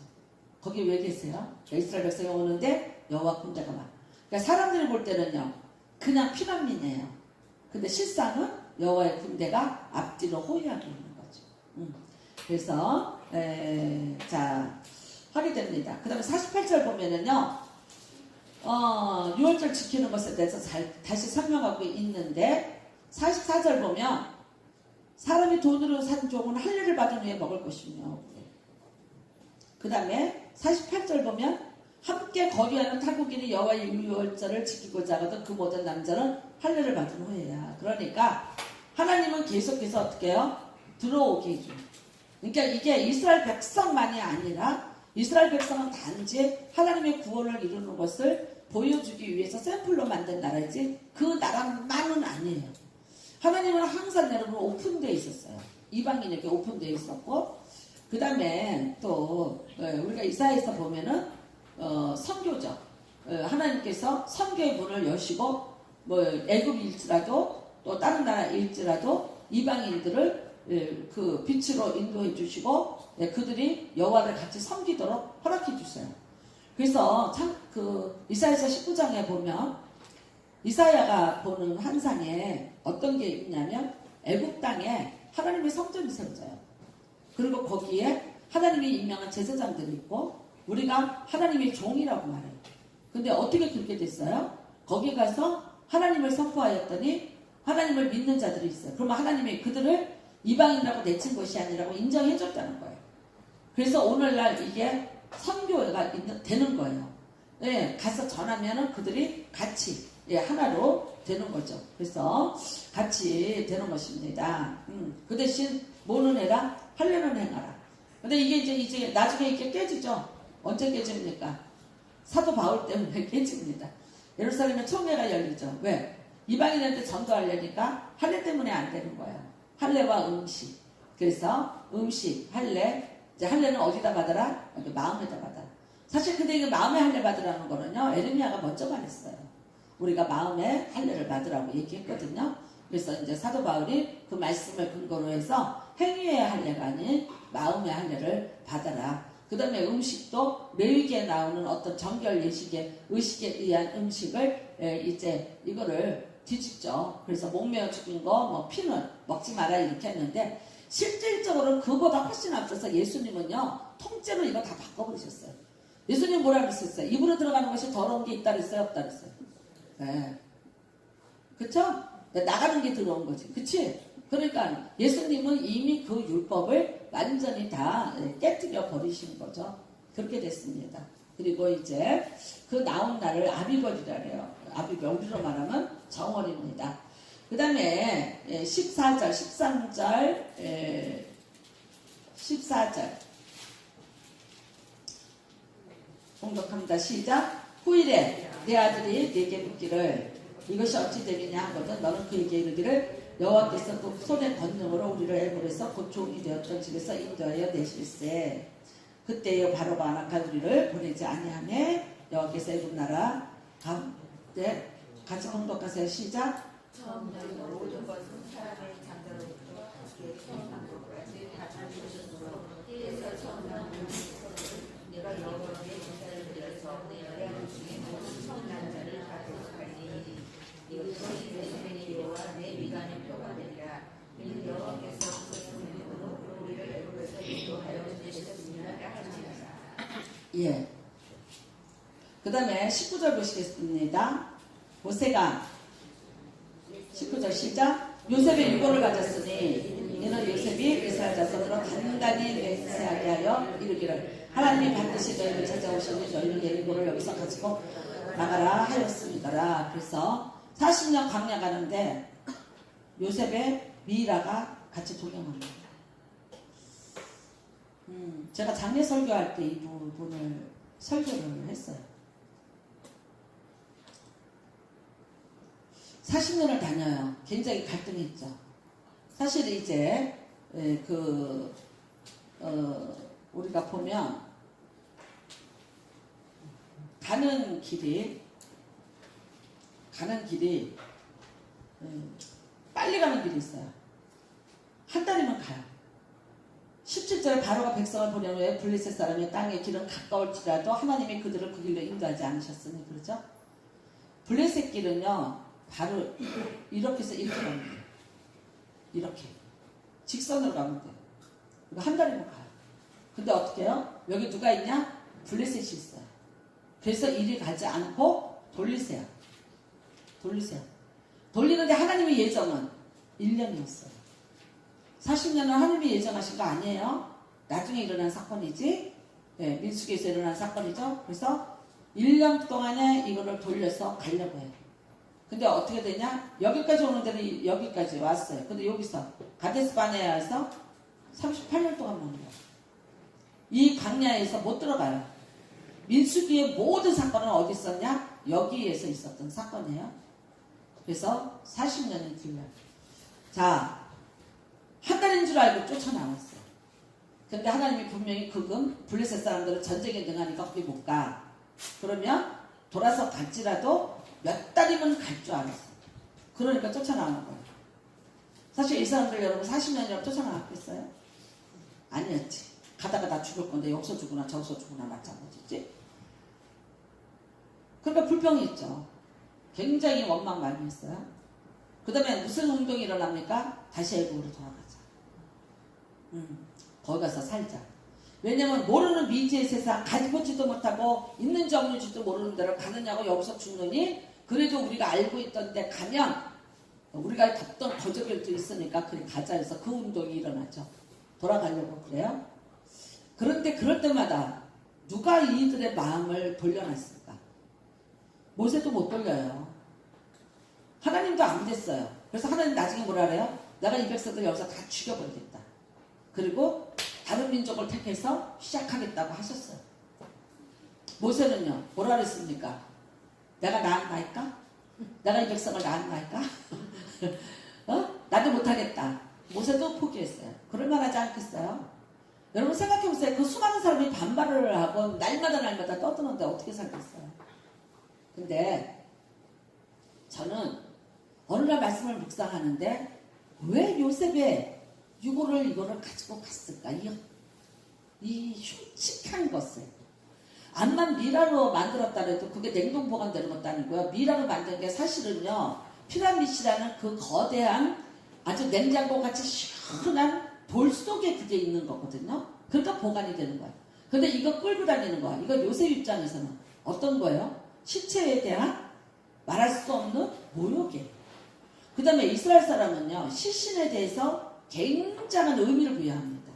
거기 왜 계세요? 이스라엘 백성이 오는데 여호와 군대가 와. 그러니까 사람들이 볼 때는요, 그냥 피난민이에요. 근데 실상은 여호와의 군대가 앞뒤로 호위하고 있는 거죠. 그래서 자, 하게 됩니다. 그 다음에 48절 보면은요, 6월절 지키는 것에 대해서 다시 설명하고 있는데, 44절 보면 사람이 돈으로 산 종은 할례를 받은 후에 먹을 것이며, 그 다음에 48절 보면 함께 거류하는 타국인이 여호와의 유월절을 지키고자 하거든 그 모든 남자는 할례를 받은 후에야. 그러니까 하나님은 계속해서 어떻게 해요? 들어오게 해줘요. 그러니까 이게 이스라엘 백성만이 아니라 이스라엘 백성은 단지 하나님의 구원을 이루는 것을 보여주기 위해서 샘플로 만든 나라이지 그 나라만은 아니에요. 하나님은 항상 여러분 오픈되어 있었어요. 이방인에게 오픈되어 있었고, 그 다음에 또 우리가 이사야에서 보면은 선교죠. 하나님께서 선교의 문을 여시고 뭐 애굽일지라도 또 다른 나라일지라도 이방인들을 그 빛으로 인도해 주시고 그들이 여호와를 같이 섬기도록 허락해 주세요. 그래서 참 그 이사야서 19장에 보면 이사야가 보는 환상에 어떤 게 있냐면 애굽 땅에 하나님의 성전이 세워져요. 그리고 거기에 하나님이 임명한 제사장들이 있고 우리가 하나님의 종이라고 말해요. 근데 어떻게 그렇게 됐어요? 거기 가서 하나님을 선포하였더니 하나님을 믿는 자들이 있어요. 그러면 하나님이 그들을 이방인이라고 내친 것이 아니라고 인정해 줬다는 거예요. 그래서 오늘날 이게 선교가 되는 거예요. 예, 가서 전하면은 그들이 같이 하나로 되는 거죠. 그래서 같이 되는 것입니다. 그 대신 뭐는 해라? 할례는 행하라. 근데 이게 이제 나중에 이렇게 깨지죠. 언제 깨집니까? 사도 바울 때문에 깨집니다. 예루살렘에 총회가 열리죠. 왜? 이방인한테 전도하려니까 할례 때문에 안 되는 거예요. 할례와 음식. 그래서 음식, 할례. 이제 할례는 어디다 받아라? 마음에다 받아라. 사실 근데 이거 마음에 할례 받으라는 거는요, 에레미야가 먼저 말했어요. 우리가 마음에 할례를 받으라고 얘기했거든요. 그래서 이제 사도 바울이 그 말씀을 근거로 해서 행위의 할례가 아닌 마음의 할례를 받아라. 그 다음에 음식도 레위기에 나오는 어떤 정결 예식의 의식에 의한 음식을 이제 이거를 뒤집죠. 그래서 목매어 죽인 거, 뭐 피는 먹지 마라 이렇게 했는데 실질적으로는 그보다 훨씬 앞서서 예수님은요 통째로 이거 다 바꿔버리셨어요. 예수님 뭐라 그랬었어요? 입으로 들어가는 것이 더러운 게 있다 그랬어요? 없다 그랬어요? 네. 그쵸? 나가는 게 들어온 거지. 그치? 그러니까 예수님은 이미 그 율법을 완전히 다 깨뜨려 버리신 거죠. 그렇게 됐습니다. 그리고 이제 그 나온 날을 아비벌이라 해요. 아비벌, 우리로 말하면 정월입니다. 그 다음에 14절, 13절, 14절 공독합니다. 시작. 후일에 내 아들이 내게 묻기를 이것이 어찌 되느냐 하거든 너는 그에게 이르기를 여호와께서 그 손의 권능으로 우리를 애굽에서 곧 종이 되었던 집에서 인도하여 내실세. 그때에 바로가 안악한 우리를 보내지 아니하매 여호와께서 애굽 나라 가운데 같이 공독하세요. 시작. 처음 너희가 모든 것은 사람의 장자로부터 내 가장이셨으므로 때에서 처음 난 내가 여호와께 제사를 드려서 내 아들 중에 모든 성난 자를 다 대속하니 이것이 내 생의 여호와 내 미간의 표가 되리라. 이는 여호와께서 그 성령으로 우리를 애굽에서 인도하여 내셨습니다 하시니라. 예. 그 다음에 19절 보시겠습니다. 모세가 19절 시작. 요셉의 유고를 가졌으니 이는 요셉이 이스라엘 자손으로 단단히 맹세하게 하여 이르기를 하나님이 반드시 너희를 찾아오시니 너희는 예리고를 여기서 가지고 나가라 하였습니다라. 그래서 40년 광야 가는데 요셉의 미라가 같이 동행합니다. 제가 장례 설교할 때 이 부분을 설교를 했어요. 40년을 다녀요. 굉장히 갈등했죠. 사실 이제 우리가 보면 가는 길이 빨리 가는 길이 있어요. 한 달이면 가요. 17절에 바로가 백성을 보낸 후에 블레셋 사람의 땅의 길은 가까울지라도 하나님이 그들을 그 길로 인도하지 않으셨으니 그러죠. 블레셋 길은요 바로 이렇게 해서 이렇게 가면 돼요. 이렇게 직선으로 가면 돼요. 이거 한 달이면 가요. 근데 어떻게 해요? 여기 누가 있냐? 블레셋이 있어요. 그래서 이리 가지 않고 돌리세요. 돌리는데 하나님의 예정은 1년이었어요. 40년은 하나님이 예정하신 거 아니에요. 나중에 일어난 사건이지. 네, 민수기에서 일어난 사건이죠. 그래서 1년 동안에 이거를 돌려서 가려고 해요. 근데 어떻게 되냐? 여기까지 오는 데는 여기까지 왔어요. 근데 여기서 가데스 바네아에서 38년 동안 머물러요. 이 광야에서 못 들어가요. 민수기의 모든 사건은 어디 있었냐? 여기에서 있었던 사건이에요. 그래서 40년이 길러요. 자, 한 달인 줄 알고 쫓아나왔어요. 근데 하나님이 분명히 그금 블레셋 사람들은 전쟁에 능하니까 거기 못 가. 그러면 돌아서 갈지라도 몇 달이면 갈 줄 알았어요. 그러니까 쫓아나가는 거예요. 사실 이 사람들 여러분 40년이라고 쫓아나갔겠어요? 아니었지. 가다가 다 죽을 건데 여기서 죽으나 저기서 죽으나 마찬가지지. 그러니까 불평이 있죠. 굉장히 원망만이었어요. 그 다음에 무슨 운동이 일어납니까? 다시 애국으로 돌아가자. 거기 가서 살자. 왜냐면 모르는 미지의 세상, 가지보지도 못하고 있는지 없는지도 모르는 데로 가느냐고 여기서 죽느니 그래도 우리가 알고 있던 데 가면 우리가 덮던 거저별도 있으니까 그래 가자 해서 그 운동이 일어나죠. 돌아가려고 그래요. 그런데 그럴 때마다 누가 이들의 마음을 돌려놨을까? 모세도 못 돌려요. 하나님도 안 됐어요. 그래서 하나님 나중에 뭐라 그래요? 내가 이 백성들 여기서 다 죽여버리겠다. 그리고 다른 민족을 택해서 시작하겠다고 하셨어요. 모세는요, 뭐라 그랬습니까? 내가 나았나이까? 내가 이 백성을 나았나이까? 나도 못하겠다. 모세도 포기했어요. 그럴만하지 않겠어요? 여러분 생각해보세요. 그 수많은 사람이 반발을 하고 날마다 떠드는데 어떻게 살겠어요? 근데 저는 어느 날 말씀을 묵상하는데 왜 요셉의 이거를 가지고 갔을까? 이 흉측한 것을 암만 미라로 만들었다 해도 그게 냉동 보관되는 것도 아니고요. 미라로 만든 게 사실은요. 피라미드라는 그 거대한 아주 냉장고 같이 시원한 돌 속에 그게 있는 거거든요. 그러니까 보관이 되는 거예요. 근데 이거 끌고 다니는 거야. 이거 요셉 입장에서는 어떤 거예요? 시체에 대한 말할 수 없는 모욕이에요. 그 다음에 이스라엘 사람은요. 시신에 대해서 굉장한 의미를 부여합니다.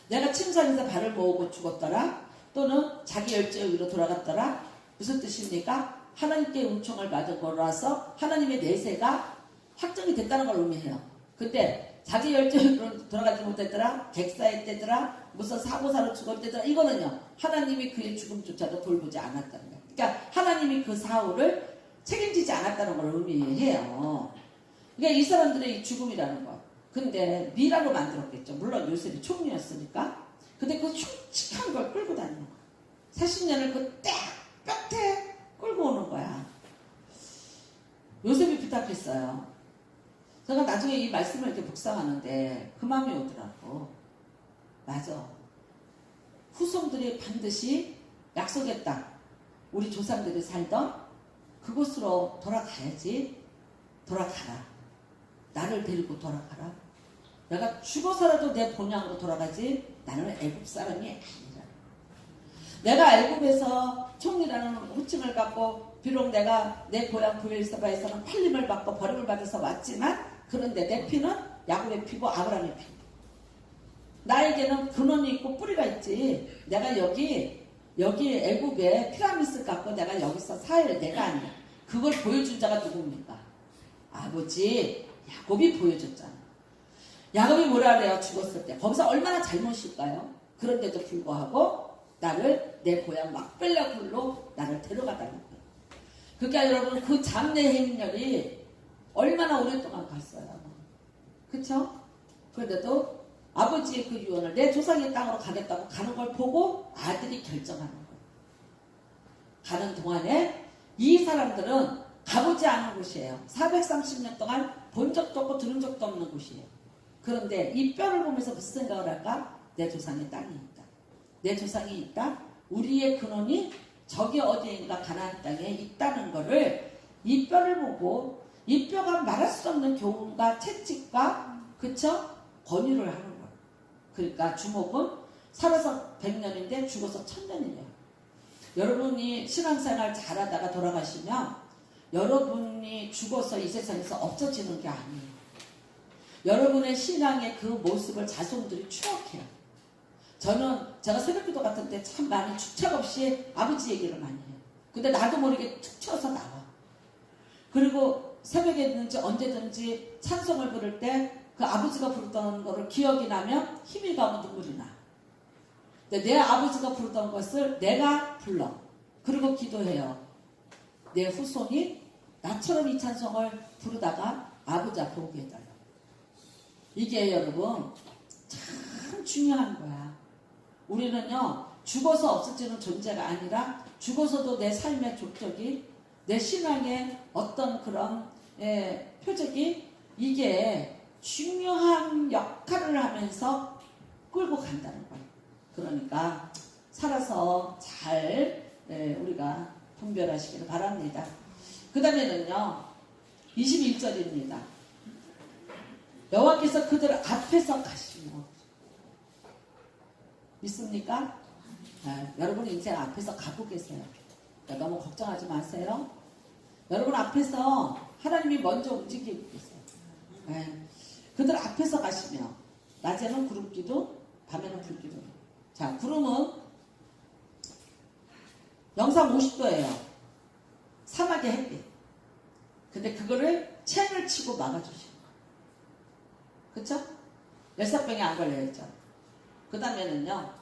내가 침상에서 발을 모으고 죽었더라. 또는 자기 열정 위로 돌아갔더라. 무슨 뜻입니까? 하나님께 은총을 받은 거라서 하나님의 내세가 확정이 됐다는 걸 의미해요. 근데 자기 열정으로 돌아가지 못했더라. 객사했대더라. 무슨 사고사로 죽었대더라. 이거는요. 하나님이 그의 죽음조차도 돌보지 않았다는 거예요. 그러니까 하나님이 그 사후를 책임지지 않았다는 걸 의미해요. 그러니까 이 사람들의 이 죽음이라는 거. 근데 미라로 만들었겠죠. 물론 요셉이 총리였으니까. 근데 그 흉측한 걸 끌고 다니는 거야. 40년을 그 뼈대 끌고 오는 거야. 요셉이 부탁했어요. 제가 나중에 이 말씀을 이렇게 묵상하는데 그 마음이 오더라고. 맞아. 후손들이 반드시 약속의 땅, 우리 조상들이 살던 그곳으로 돌아가야지. 돌아가라. 나를 데리고 돌아가라. 내가 죽어서라도 내 본향으로 돌아가지 나는 애굽 사람이 아니라. 내가 애굽에서 총리라는 호칭을 갖고 비록 내가 내 고향 브엘사바에서는 팔림을 받고 버림을 받아서 왔지만 그런데 내 피는 야곱의 피고 아브라함의 피. 나에게는 근원이 있고 뿌리가 있지. 내가 여기 애굽에 피라미스 갖고 내가 여기서 살 내가 아니야. 그걸 보여준 자가 누굽니까? 아버지 야곱이 보여줬잖아. 야곱이 뭐라 그래요? 죽었을 때. 거기서 얼마나 잘못일까요? 그런데도 불구하고 나를 내 고향 막벨라굴로 나를 데려가다는 거예요. 그러니까 여러분 그 장래 행렬이 얼마나 오랫동안 갔어요. 그쵸? 그런데도 아버지의 그 유언을 내 조상의 땅으로 가겠다고 가는 걸 보고 아들이 결정하는 거예요. 가는 동안에 이 사람들은 가보지 않은 곳이에요. 430년 동안 본 적도 없고 들은 적도 없는 곳이에요. 그런데 이 뼈를 보면서 무슨 생각을 할까? 내 조상의 땅이 있다. 내 조상이 있다. 우리의 근원이 저기 어디인가 가나안 땅에 있다는 거를 이 뼈를 보고 이 뼈가 말할 수 없는 교훈과 채찍과 그쵸? 권유를 하는 거예요. 그러니까 주목은 살아서 100년인데 죽어서 1000년이에요. 여러분이 신앙생활 잘하다가 돌아가시면 여러분이 죽어서 이 세상에서 없어지는 게 아니에요. 여러분의 신앙의 그 모습을 자손들이 추억해요. 제가 새벽기도 같은 때 참 많이 주책 없이 아버지 얘기를 많이 해요. 근데 나도 모르게 툭 튀어서 나와. 그리고 새벽에든지 언제든지 찬송을 부를 때 그 아버지가 부르던 거를 기억이 나면 힘이 가고 눈물이 나. 근데 내 아버지가 부르던 것을 내가 불러. 그리고 기도해요. 내 후손이 나처럼 이 찬송을 부르다가 아버지 앞에 오게 해달라고. 이게 여러분 참 중요한 거야. 우리는요 죽어서 없어지는 존재가 아니라 죽어서도 내 삶의 족적이 내 신앙의 어떤 그런 표적이 이게 중요한 역할을 하면서 끌고 간다는 거예요. 그러니까 살아서 잘 우리가 분별하시기를 바랍니다. 그 다음에는요 21절입니다. 여호와께서 그들 앞에서 가시며 믿습니까? 여러분 인생 앞에서 가고 계세요. 그러니까 너무 걱정하지 마세요. 여러분 앞에서 하나님이 먼저 움직이고 계세요. 그들 앞에서 가시며 낮에는 구름기도 밤에는 불기도. 자, 구름은 영상 50도예요. 사막의 햇빛. 근데 그거를 챙을 치고 막아주시고. 그쵸? 열사병에 안 걸려있죠. 그 다음에는요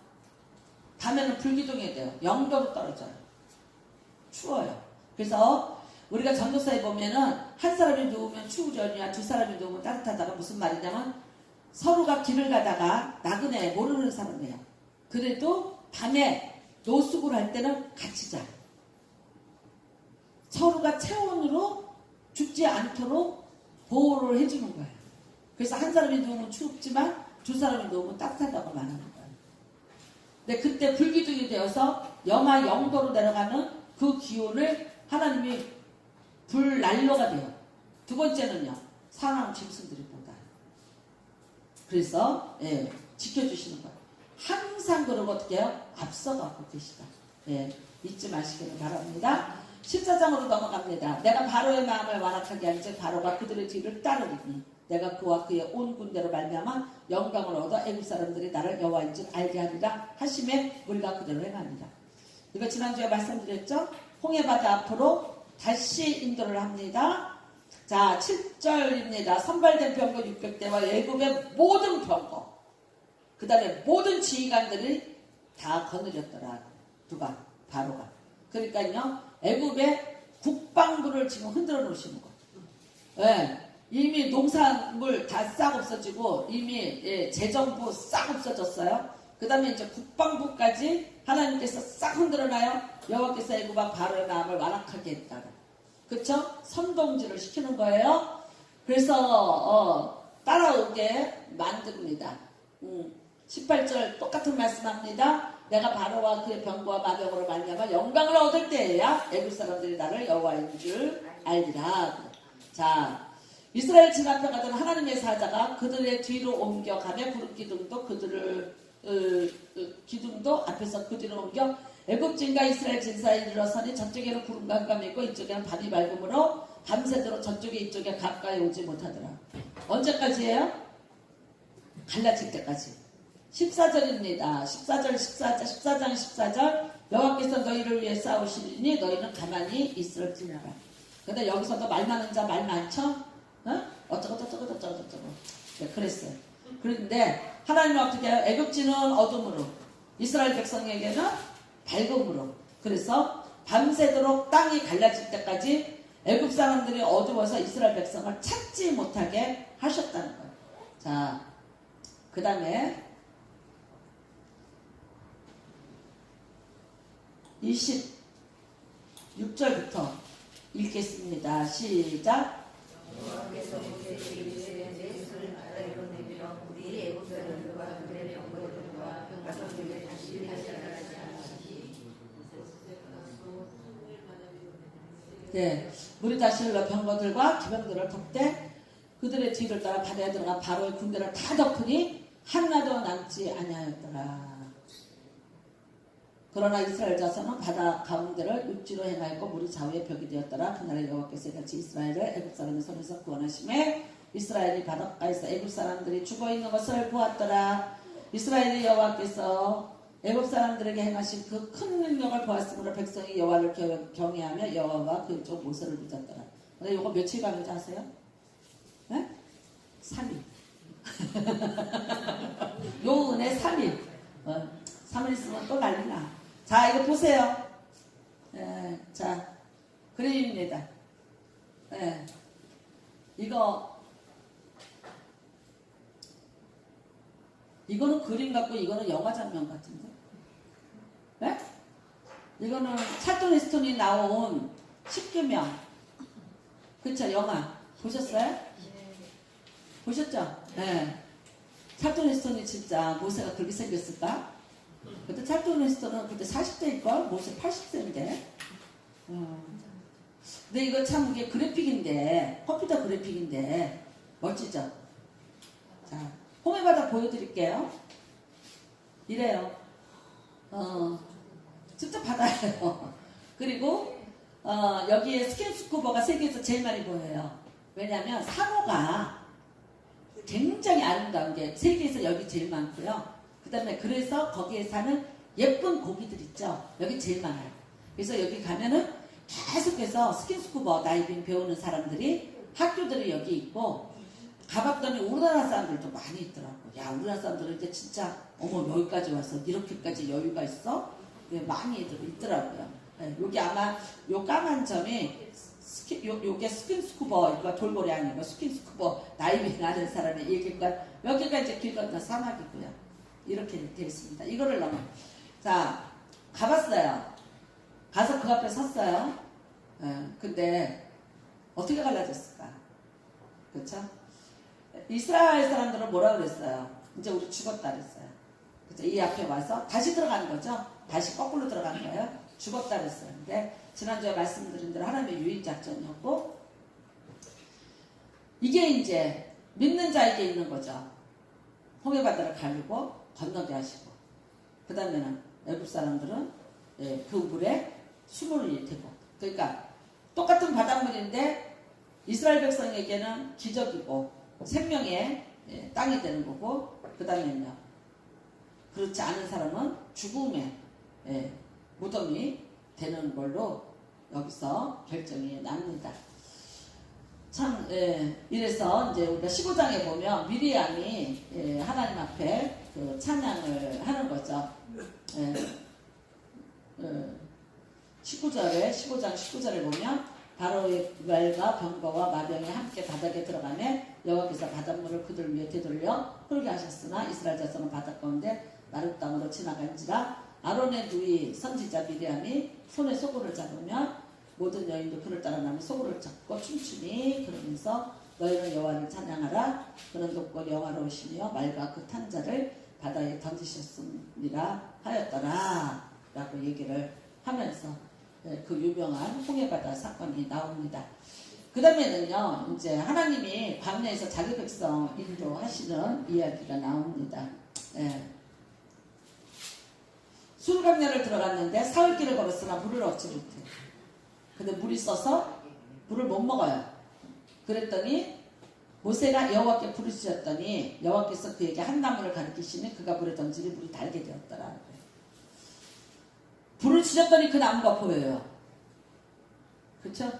밤에는 불기둥이 돼요. 0도로 떨어져요. 추워요. 그래서 우리가 전도서에 보면은 한 사람이 누우면 추우려냐 두 사람이 누우면 따뜻하다가 무슨 말이냐면 서로가 길을 가다가 나그네 모르는 사람이에요. 그래도 밤에 노숙을 할 때는 같이 자. 서로가 체온으로 죽지 않도록 보호를 해주는 거예요. 그래서 한 사람이 누우면 춥지만 두 사람이 누우면 따뜻하다고 말하는 거예요. 근데 그때 불기둥이 되어서 영하 0도로 내려가는 그 기온을 하나님이 불난로가 돼요. 두 번째는요 사나운 짐승들이 보다. 그래서 지켜주시는 거예요. 항상 그러고 어떻게 해요? 앞서가고 계시다. 잊지 마시기를 바랍니다. 14장으로 넘어갑니다. 내가 바로의 마음을 완악하게 한즉 바로가 그들의 뒤를 따르리니 내가 그와 그의 온 군대로 말미암아 영광을 얻어 애국 사람들이 나를 여호와인 줄 알게 하리라 하심에 우리가 그대로 행합니다. 이거 지난주에 말씀드렸죠? 홍해바다 앞으로 다시 인도를 합니다. 자 7절입니다. 선발된 병거 600대와 애굽의 모든 병거 그 다음에 모든 지휘관들이 다 거느렸더라. 누가? 바로가. 그러니까요 애굽의 국방부를 지금 흔들어 놓으시는 거예요. 이미 농산물 다 싹 없어지고 이미 재정부 싹 없어졌어요. 그 다음에 이제 국방부까지 하나님께서 싹 흔들어놔요. 여호와께서 애굽 왕 바로의 마음을 완악하게 했다. 그쵸? 선동질을 시키는 거예요. 그래서 따라오게 만듭니다. 18절 똑같은 말씀합니다. 내가 바로와 그의 병거와 마병으로 말미암아 영광을 얻을 때에야 애굽 사람들이 나를 여호와인 줄 알리라. 자, 이스라엘 진 앞에 가던 하나님의 사자가 그들의 뒤로 옮겨가며 구름 기둥도 그들을 기둥도 앞에서 그 뒤로 옮겨 애굽진과 이스라엘 진 사이에 이르러서니 저쪽에는 구름과 흑암이 있고 이쪽에는 밤이 밝음으로 밤새도록 저쪽에 이쪽에 가까이 오지 못하더라. 언제까지예요? 갈라질 때까지. 14절입니다. 14장 14절 여호와께서 너희를 위해 싸우시리니 너희는 가만히 있을지니라. 근데 여기서도 말 많은 자 말 많죠? 어쩌고 네, 그랬어요. 그런데 하나님은 어떻게 해요? 애굽지는 어둠으로 이스라엘 백성에게는 밝음으로. 그래서 밤새도록 땅이 갈라질 때까지 애굽 사람들이 어두워서 이스라엘 백성을 찾지 못하게 하셨다는 거예요. 자, 그 다음에 26절부터 읽겠습니다. 시작. 여호와께서 모세에게 이르시되 내 손을 받아 이뤄내며 우리 애굽 사람들과 그들의 병거들과 가족들에게 다시 나가지 않으시니 물이 다시 흘러 병거들과 기병들을 덮되 그들의 뒤를 따라 바다에 들어가 바로의 군대를 다 덮으니 하나도 남지 아니하였더라. 그러나 이스라엘 자손은 바다 가운데를 육지로 행하였고 물이 좌우의 벽이 되었더라. 그날에 여호와께서 같이 이스라엘을 애굽 사람의 손에서 구원하심에 이스라엘이 바닷가에서 애굽 사람들이 죽어있는 것을 보았더라. 이스라엘의 여호와께서 애굽 사람들에게 행하신 그 큰 능력을 보았으므로 백성이 여호와를 경외하며 여호와와 그쪽 모세를 믿었더라. 근데 이거 며칠 가는지 아세요? 네? 3일. 요 은혜 3일. 3일 있으면 또 난리나. 자, 이거 보세요. 자, 그림입니다. 이거는 그림 같고 이거는 영화 장면 같은데. 네? 이거는 찰돈 헤스턴이 나온 10계명. 그쵸? 영화 보셨어요? 보셨죠? 네. 찰돈 헤스턴이 진짜 모세가 그렇게 생겼을까? 그때 찰돈 헤스턴은 그때 40대일걸? 모세 80세인데. 근데 이거 참 이게 그래픽인데, 컴퓨터 그래픽인데 멋지죠? 자, 홍해바다 보여드릴게요. 이래요. 진짜 바다예요. 그리고 여기에 스킨스쿠버가 세계에서 제일 많이 보여요. 왜냐하면 상어가 굉장히 아름다운 게 세계에서 여기 제일 많고요. 그 다음에 그래서 거기에 사는 예쁜 고기들 있죠. 여기 제일 많아요. 그래서 여기 가면은 계속해서 스킨스쿠버 다이빙 배우는 사람들이 학교들이 여기 있고, 가봤더니 우리나라 사람들도 많이 있더라고. 야, 우리나라 사람들은 이제 진짜 어머 여기까지 와서 이렇게까지 여유가 있어? 네, 많이 있더라고요. 네, 여기 아마 요 까만 점이 요게 스킨스쿠버, 이거 돌고래 아니고 스킨스쿠버 다이빙 하는 사람의 얘기가, 여기가 이제 길 건너 사막이고요. 이렇게 되어 있습니다. 이거를 넘어. 자, 가봤어요. 가서 그 앞에 섰어요. 근데 어떻게 갈라졌을까? 그렇죠? 이스라엘 사람들은 뭐라 그랬어요? 이제 우리 죽었다 그랬어요. 그렇죠? 이 앞에 와서 다시 들어가는 거죠. 다시 거꾸로 들어가는 거예요. 죽었다 그랬어요. 근데 지난주에 말씀드린 대로 하나님의 유인작전이었고, 이게 이제 믿는 자에게 있는 거죠. 홍해바다를 가르고 건너게 하시고, 그 다음에는 애굽 사람들은 그 물에 숨을 대고, 그러니까 똑같은 바닷물인데 이스라엘 백성에게는 기적이고 생명의 땅이 되는 거고, 그 다음에는요, 그렇지 않은 사람은 죽음의 무덤이 되는 걸로 여기서 결정이 납니다. 참, 이래서 이제 우리가 15장에 보면 미리암이 하나님 앞에 그 찬양을 하는 거죠. 15장 19절에 보면 바로의 말과 병거와 마병이 함께 바닥에 들어가매 여호와께서 바닷물을 그들 위에 되돌려 흐르게 하셨으나 이스라엘 자손은 바닷 가운데 마른 땅으로 지나간지라. 아론의 누이 선지자 미리암이 손에 소고를 잡으면 모든 여인도 그를 따라 나면 소고를 잡고 춤추니, 그러면서 너희는 여호와를 찬양하라. 그는 높고 영화로우시며 말과 그 탄자를 바다에 던지셨습니다 하였더라 라고 얘기를 하면서 그 유명한 홍해바다 사건이 나옵니다. 그 다음에는요, 이제 하나님이 광야에서 자기 백성 인도하시는 이야기가 나옵니다. 술강야를 들어갔는데 사흘길을 걸었으나 물을 얻지 못해. 근데 물이 써서 물을 못 먹어요. 그랬더니 모세가 여호와께 부르짖었더니 여호와께서 그에게 한 나무를 가리키시니 그가 물에 던지니 물이 달게 되었더라. 불을 지졌더니 그 나무가 보여요. 그렇죠?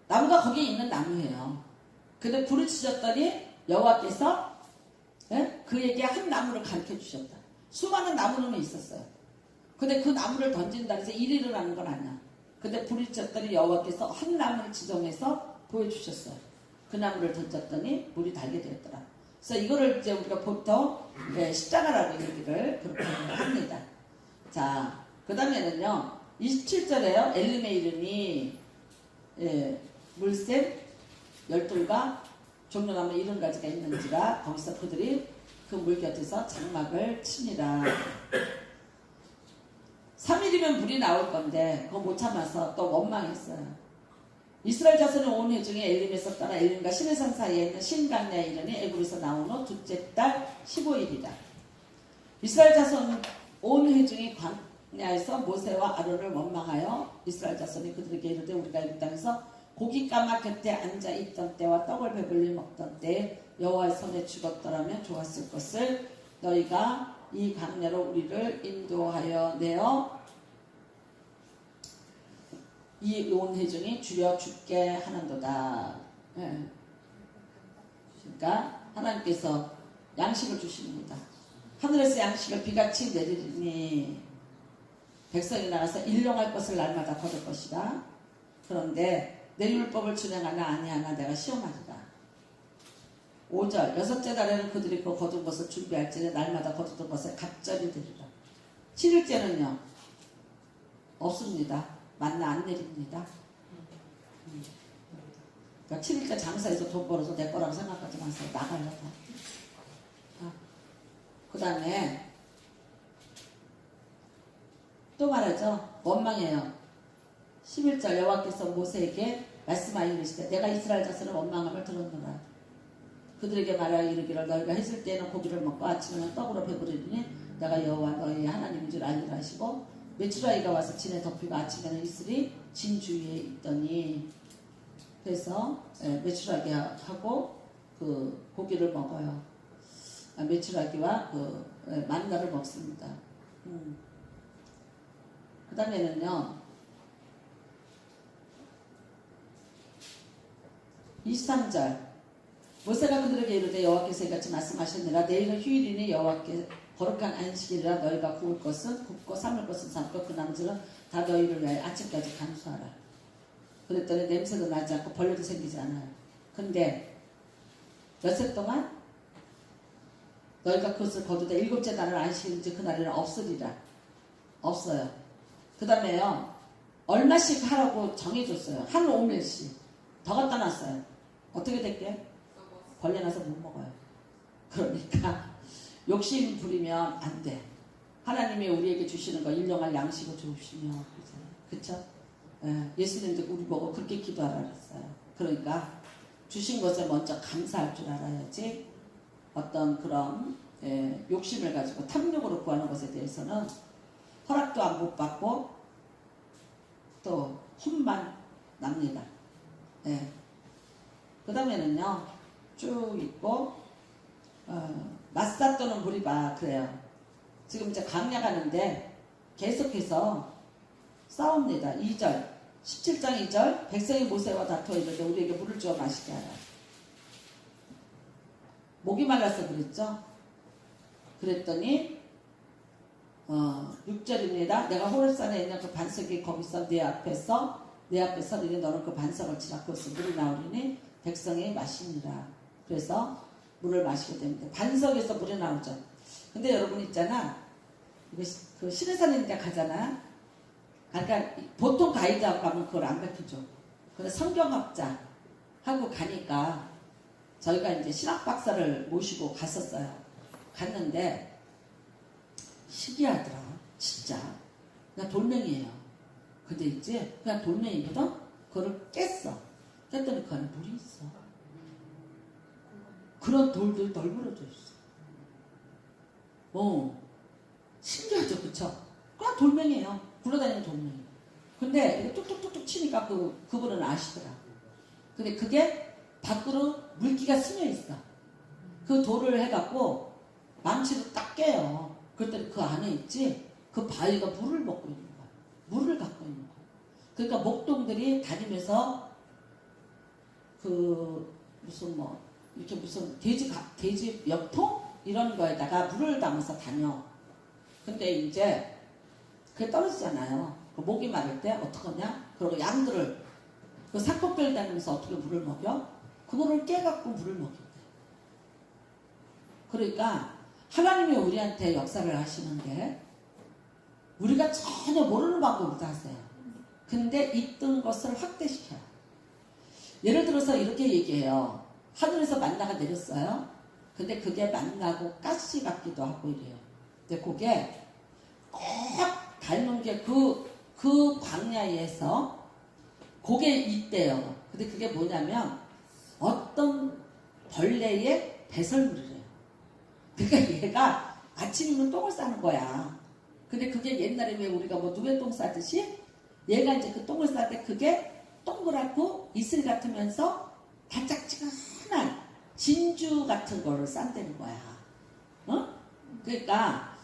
나무가 거기에 있는 나무예요. 근데 불을 지졌더니 여호와께서 그에게 한 나무를 가르쳐 주셨다. 수많은 나무는 있었어요. 근데 그 나무를 던진다 해서 일일을 하는 건 아니야. 근데 불이 지졌더니 여호와께서 한 나무를 지정해서 보여주셨어요. 그 나무를 던졌더니 물이 달게 되었더라. 그래서 이거를 이제 우리가 보통 십자가라고 얘기를 그렇게 합니다. 자, 그 다음에는요, 27절에요, 엘림의 이름이 물샘, 열둘과 종려나무 70가지가 있는지라 거기서 그들이 그 물 곁에서 장막을 치니라. 3일이면 물이 나올 건데 그거 못 참아서 또 원망했어요. 이스라엘 자손의 온 회중이 엘림에서 떠나 엘림과 시내산 사이에 있는 신강야에 이르니 애굽에서 나온 후 둘째 달 15일이다. 이스라엘 자손 온 회중이 광야에서 모세와 아론을 원망하여 이스라엘 자손이 그들에게 이르되 우리가 애굽 땅에서 고기 까마 곁에 앉아 있던 때와 떡을 배불리 먹던 때에 여호와의 손에 죽었더라면 좋았을 것을 너희가 이 강야로 우리를 인도하여 내어 이 온 회중이 줄여 죽게 하는도다. 예. 그러니까 하나님께서 양식을 주십니다. 하늘에서 양식을 비같이 내리니 백성이 나가서 일용할 것을 날마다 거둘 것이다. 그런데 내 율법을 준행하나 아니하나 내가 시험하리라. 5절 여섯째 달에는 그들이 그 거둔 것을 준비할지니 날마다 거두던 것을 갑절이 되리라. 7일째는요 없습니다. 만나 안 내립니다. 그러니까 7일째 장사해서 돈 벌어서 내 거라고 생각하지 마세요. 나가요. 그 다음에 또 말하죠. 원망해요. 11절 여호와께서 모세에게 말씀하여 이르시되 내가 이스라엘 자손의 원망함을 들었노라. 그들에게 말하여 이르기를 너희가 해질 때에는 고기를 먹고 아침에는 떡으로 배부르리니 내가 여호와 너희의 하나님인 줄 알리라 하시고 메추라기가 와서 진에 덮이고 아침에는 이슬이 진 주위에 있더니 그래서 메추라기하고 그 고기를 먹어요. 메추라기와 그 만나를 먹습니다. 그 다음에는요 23절 모세가 그들에게 이르되 여호와께서 이같이 말씀하셨느라 내일은 휴일이니 여호와께 거룩한 안식일이라 너희가 구울 것은 굽고 삶을 것은 삶고 그 나머지는 다 너희를 위하여 아침까지 간수하라. 그랬더니 냄새도 나지 않고 벌레도 생기지 않아요. 근데 몇세 동안 너희가 그것을 거두되 일곱째 날은 안식일인지 그날에는 없으리라. 없어요. 그 다음에요 얼마씩 하라고 정해줬어요. 한 5밀씩 더 갖다 놨어요. 어떻게 될게? 벌레 나서 못 먹어요. 그러니까 욕심 부리면 안 돼. 하나님이 우리에게 주시는 거 일용할 양식을 주시면 그쵸? 예수님도 우리 보고 그렇게 기도하라 그랬어요. 그러니까 주신 것에 먼저 감사할 줄 알아야지 어떤 그런 욕심을 가지고 탐욕으로 구하는 것에 대해서는 허락도 안 못 받고 또 혼만 납니다. 그 다음에는요 쭉 있고 마사 또는 무리바 그래요. 지금 이제 강야 가는데 계속해서 싸웁니다. 2절 17장 2절 백성이 모세와 다투어 이르되 우리에게 물을 주어 마시게 하라. 목이 말라서 그랬죠. 그랬더니 6절입니다. 내가 호렙산에 있는 그 반석이 거기서 내 앞에 서리니 너는 그 반석을 치라. 그것은 물이 나오리니 백성이 마시니라. 그래서 물을 마시게 됩니다. 반석에서 물이 나오죠. 근데 여러분 있잖아. 그 시내산인데 가잖아. 그러니까 보통 가이드하고 가면 그걸 안 밝혀줘. 근데 성경학자 하고 가니까 저희가 이제 신학 박사를 모시고 갔었어요. 갔는데 신기하더라. 진짜. 그냥 돌멩이에요. 근데 이제 그냥 돌멩이거든? 그거를 깼어. 깼더니 그 안에 물이 있어. 그런 돌들 널브러져 있어. 신기하죠, 그쵸? 그냥 돌멩이에요. 굴러다니는 돌멩이. 근데 이거 뚝뚝뚝뚝 치니까 그분은 아시더라. 근데 그게 밖으로 물기가 스며 있어. 그 돌을 해갖고 망치로 딱 깨요. 그랬더니 그 안에 있지, 그 바위가 물을 먹고 있는 거야. 물을 갖고 있는 거야. 그러니까 목동들이 다니면서 이렇게 무슨 돼지 역통? 이런 거에다가 물을 담아서 다녀. 근데 이제 그게 떨어지잖아요. 그 목이 마를 때 어떡하냐? 그리고 양들을 그 삭복들 다니면서 어떻게 물을 먹여? 그거를 깨갖고 물을 먹인대. 그러니까 하나님이 우리한테 역사를 하시는데 우리가 전혀 모르는 방법으로 하세요. 근데 있던 것을 확대시켜요. 예를 들어서 이렇게 얘기해요. 하늘에서 만나가 내렸어요. 근데 그게 만나고 가시 같기도 하고 이래요. 근데 그게 꼭 닮은 게 그 광야에서 그게 있대요. 근데 그게 뭐냐면 어떤 벌레의 배설물이래요. 그러니까 얘가 아침이면 똥을 싸는 거야. 근데 그게 옛날에 왜 우리가 누에 똥 싸듯이 얘가 이제 그 똥을 쌀 때 그게 동그랗고 이슬 같으면서 달짝지근한 진주 같은 거를 싼다는 거야. 어? 그러니까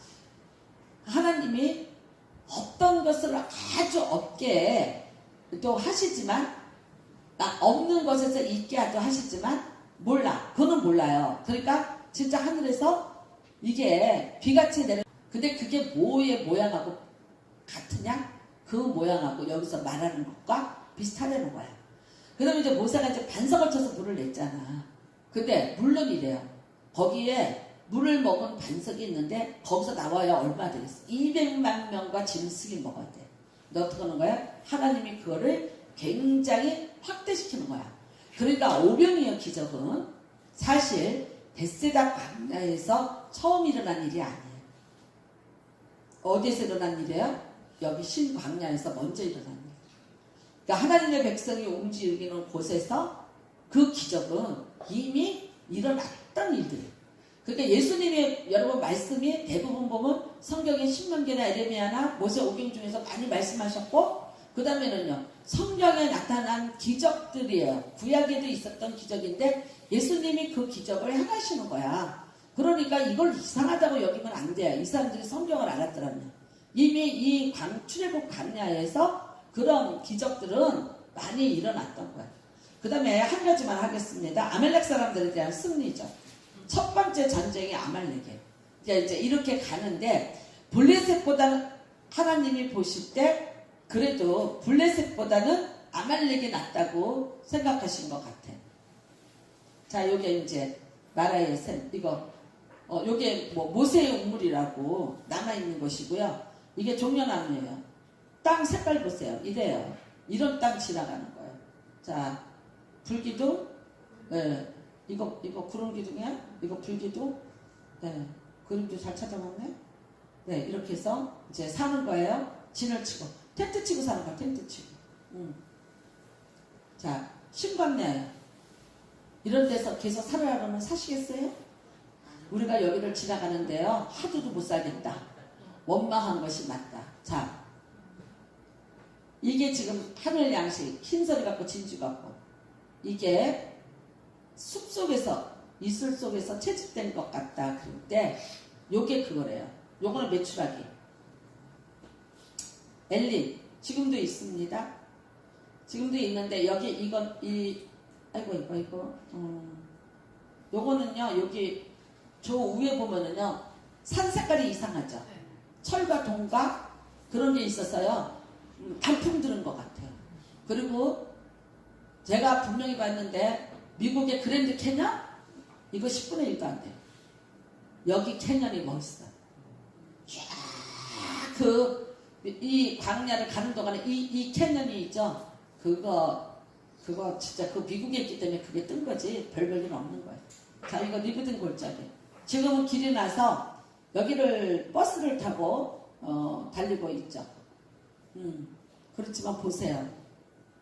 하나님이 어떤 것을 아주 없게 또 하시지만 없는 것에서 있게 하시지만 몰라. 그거는 몰라요. 그러니까 진짜 하늘에서 이게 비같이 내려. 근데 그게 뭐의 모양하고 같으냐? 그 모양하고 여기서 말하는 것과 비슷하다는 거야. 그 다음에 이제 모세가 이제 반석을 쳐서 물을 냈잖아. 근데 물론 이래요. 거기에 물을 먹은 반석이 있는데 거기서 나와야 얼마 되겠어? 200만 명과 짐승이 먹어야 돼. 근데 어떻게 하는 거야? 하나님이 그거를 굉장히 확대시키는 거야. 그러니까 오병이어 기적은 사실 벳세다 광야에서 처음 일어난 일이 아니에요. 어디에서 일어난 일이에요? 여기 신광야에서 먼저 일어난 일. 그러니까 하나님의 백성이 움직이는 곳에서 그 기적은 이미 일어났던 일들이에요. 그러니까 예수님의 여러분 말씀이 대부분 보면 성경의 신명기나 에레미야나 모세 오경 중에서 많이 말씀하셨고, 그 다음에는요 성경에 나타난 기적들이에요. 구약에도 있었던 기적인데 예수님이 그 기적을 행하시는 거야. 그러니까 이걸 이상하다고 여기면 안 돼요. 이 사람들이 성경을 알았더라면. 이미 이 출애굽 광야에서 그런 기적들은 많이 일어났던 거야. 그 다음에 한 가지만 하겠습니다. 아말렉 사람들에 대한 승리죠. 첫 번째 전쟁이 아말렉이에요. 이제 이렇게 가는데 블레셋보다는 하나님이 보실 때 그래도 블레셋보다는 아말렉이 낫다고 생각하신 것 같아요. 자, 요게 이제 나라의 셈, 요게 뭐 모세의 우물이라고 남아있는 것이고요. 이게 종려나무예요. 땅 색깔 보세요. 이래요. 이런 땅 지나가는 거예요. 자, 불기둥, 네. 이거 구름 기둥이야? 이거 불기둥? 네. 그림도 잘 찾아봤네? 네, 이렇게 해서 이제 사는 거예요. 진을 치고. 텐트 치고 사는 거야, 텐트 치고. 자, 신광야예요. 이런 데서 계속 살아라면 사시겠어요? 우리가 여기를 지나가는데요. 하루도 못 살겠다. 원망한 것이 맞다. 자, 이게 지금 하늘 양식, 흰설이 같고 진주 같고, 이게 숲속에서 이슬 속에서 채집된 것 같다. 그럴 때 요게 그거래요. 요거는 메추라기. 엘림 지금도 있습니다. 지금도 있는데 여기 이건 이거 요거는요. 여기 저 위에 보면은요 산 색깔이 이상하죠. 철과 동과 그런 게 있어서요 단풍 들은 것 같아요. 그리고 제가 분명히 봤는데 미국의 그랜드 캐년? 이거 10분의 1도 안 돼요. 여기 캐년이 멋있어요. 이 광야를 가는 동안에 이 캐년이 있죠? 그거 진짜 그 미국에 있기 때문에 그게 뜬 거지. 별 볼일 없는 거예요. 자, 이거 리브든 골짜기. 지금은 길이 나서 여기를 버스를 타고 달리고 있죠. 그렇지만 보세요.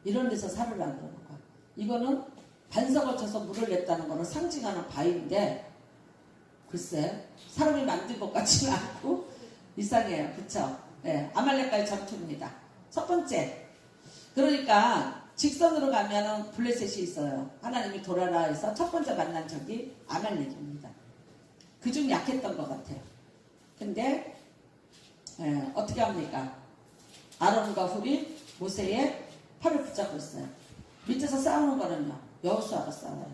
이런 데서 살으라고 그러는 거야. 이거는 반석을 쳐서 물을 냈다는 거는 상징하는 바위인데 글쎄 사람이 만든 것 같지는 않고 이상해요. 그쵸? 네, 아말렉과의 전투입니다. 첫 번째, 그러니까 직선으로 가면은 블레셋이 있어요. 하나님이 돌아라 해서 첫 번째 만난 적이 아말렉입니다. 그중 약했던 것 같아요. 근데 어떻게 합니까? 아론과 훌이 모세의 팔을 붙잡고 있어요. 밑에서 싸우는 거는요 여호수아가 싸워요.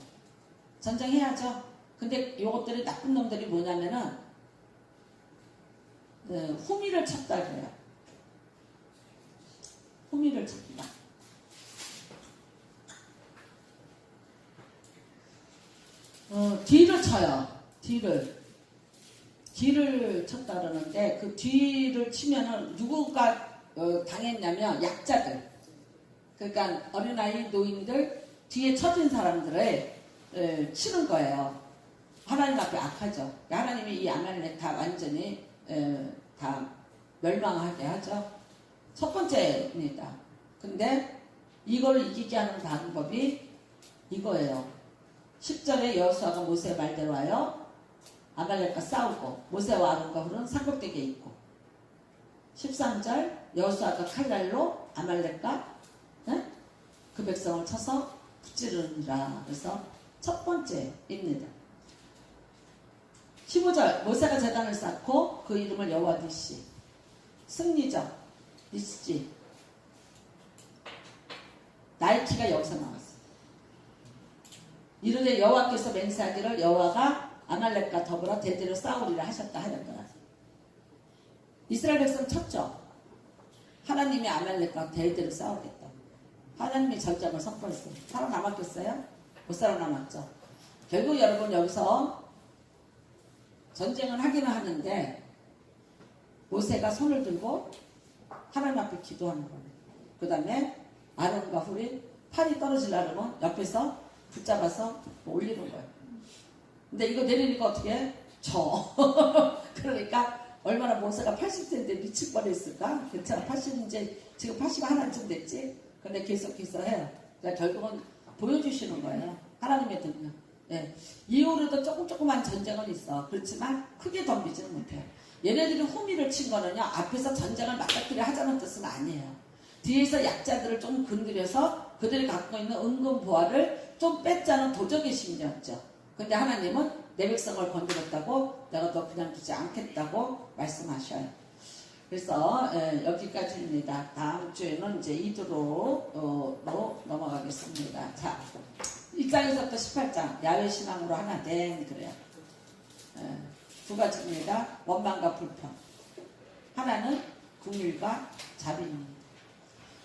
전쟁해야죠. 근데 요것들이 나쁜 놈들이 뭐냐면은 후미를 찾다 그래요. 후미를 찾다. 뒤를 쳐요. 뒤를 쳤다 그러는데 그 뒤를 치면은 누구가 당했냐면 약자들. 그러니까 어린아이, 노인들, 뒤에 처진 사람들을 치는 거예요. 하나님 앞에 악하죠. 하나님이 이 아말렉 다 완전히 다 멸망하게 하죠. 첫 번째입니다. 근데 이걸 이기게 하는 방법이 이거예요. 10절에 여호수아가 모세의 말대로 하여 아말렉과 싸우고 모세와 아론과 훌은 산꼭대기에 있고 13절 여호수아가 칼날로 아말렉과 그 백성을 쳐서 붙지르니라. 그래서 첫 번째입니다. 15절 모세가 제단을 쌓고 그 이름을 여호와 니시, 승리적 니시지. 나이키가 여기서 나왔어요. 이르되 여호와께서 맹세하기를 여호와가 아말렉과 더불어 대대로 싸우리라 하셨다 하였더라. 이스라엘 백성 쳤죠. 하나님이 아말렉과 대대로 싸우겠다. 하나님이 전장을 선포했어요. 살아남았겠어요? 못 살아남았죠. 결국 여러분 여기서 전쟁을 하기는 하는데 모세가 손을 들고 하나님 앞에 기도하는 거예요. 그 다음에 아론과 훌이 팔이 떨어지려면 옆에서 붙잡아서 올리는 거예요. 근데 이거 내리니까 어떻게 해? 그러니까 얼마나 모세가 80세인데 미칠 뻔했을까? 괜찮아. 80 이제 지금 80 하나쯤 됐지? 근데 계속해서 해요. 그러니까 결국은 보여주시는 거예요. 하나님의 능력. 예. 이후로도 조그만 전쟁은 있어. 그렇지만 크게 덤비지는 못해요. 얘네들이 호미를 친 거는요, 앞에서 전쟁을 맞닥뜨려 하자는 뜻은 아니에요. 뒤에서 약자들을 좀 건드려서 그들이 갖고 있는 은근 보화를 좀 뺏자는 도적의 심리였죠. 근데 하나님은 내 백성을 건드렸다고 내가 너 그냥 두지 않겠다고 말씀하셔요. 그래서 여기까지입니다. 다음 주에는 이제 이두로 넘어가겠습니다. 자, 1장에서부터 18장 야외 신앙으로 하나 된 그래요. 두 가지입니다. 원망과 불평. 하나는 긍휼과 자비입니다.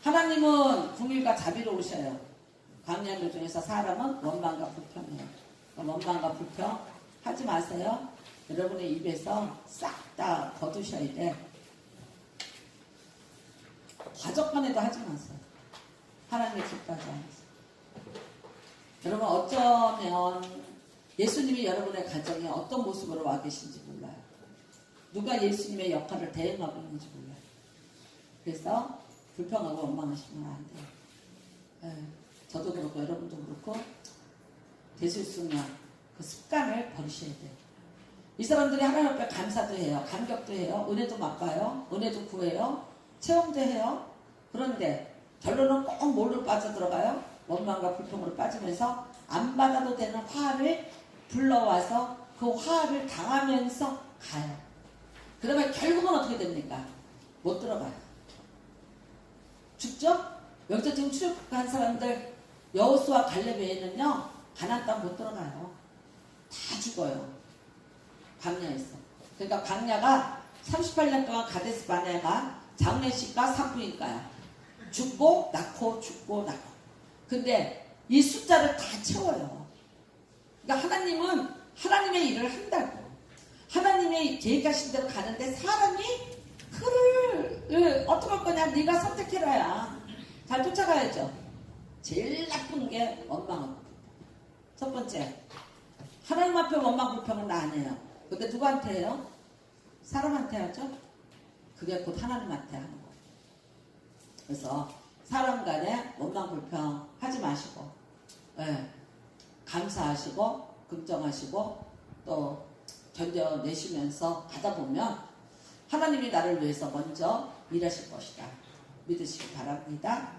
하나님은 긍휼과 자비로우셔요. 광야들 중에서 사람은 원망과 불평이에요. 원망과 불평 하지 마세요. 여러분의 입에서 싹 다 거두셔야 돼. 가족간에도 하지 마세요. 하나님의 기뻐하지 않으세요. 여러분 어쩌면 예수님이 여러분의 가정에 어떤 모습으로 와 계신지 몰라요. 누가 예수님의 역할을 대행하고 있는지 몰라요. 그래서 불평하고 원망하시면 안 돼요. 저도 그렇고 여러분도 그렇고 되실 수 있는 그 습관을 버리셔야 돼요. 이 사람들이 하나님 앞에 감사도 해요. 감격도 해요. 은혜도 맛봐요. 은혜도 구해요. 체험도 해요. 그런데 결론은 꼭 뭘로 빠져들어가요? 원망과 불평으로 빠지면서 안 받아도 되는 화를 불러와서 그 화를 당하면서 가요. 그러면 결국은 어떻게 됩니까? 못 들어가요. 죽죠? 여기서 지금 출애굽한 사람들 여호수아 갈렙 외에는요 가나안 땅 못 들어가요. 다 죽어요. 광야에서. 그러니까 광야가 38년 동안 가데스 바네아가 장례식과 산부인과야. 죽고 낳고 죽고 낳고. 근데 이 숫자를 다 채워요. 그러니까 하나님은 하나님의 일을 한다고. 하나님의 계획하신 대로 가는데 사람이 그를 어떻게 할 거냐. 네가 선택해라야. 잘 쫓아가야죠. 제일 나쁜 게 원망하고. 첫 번째, 하나님 앞에 원망 불평은 안 해요. 근데 누구한테 해요? 사람한테 하죠. 그게 곧 하나님한테 하는 거예요. 그래서 사람 간에 원망 불평 하지 마시고, 감사하시고 긍정하시고 또 견뎌내시면서 가다 보면 하나님이 나를 위해서 먼저 일하실 것이다. 믿으시기 바랍니다.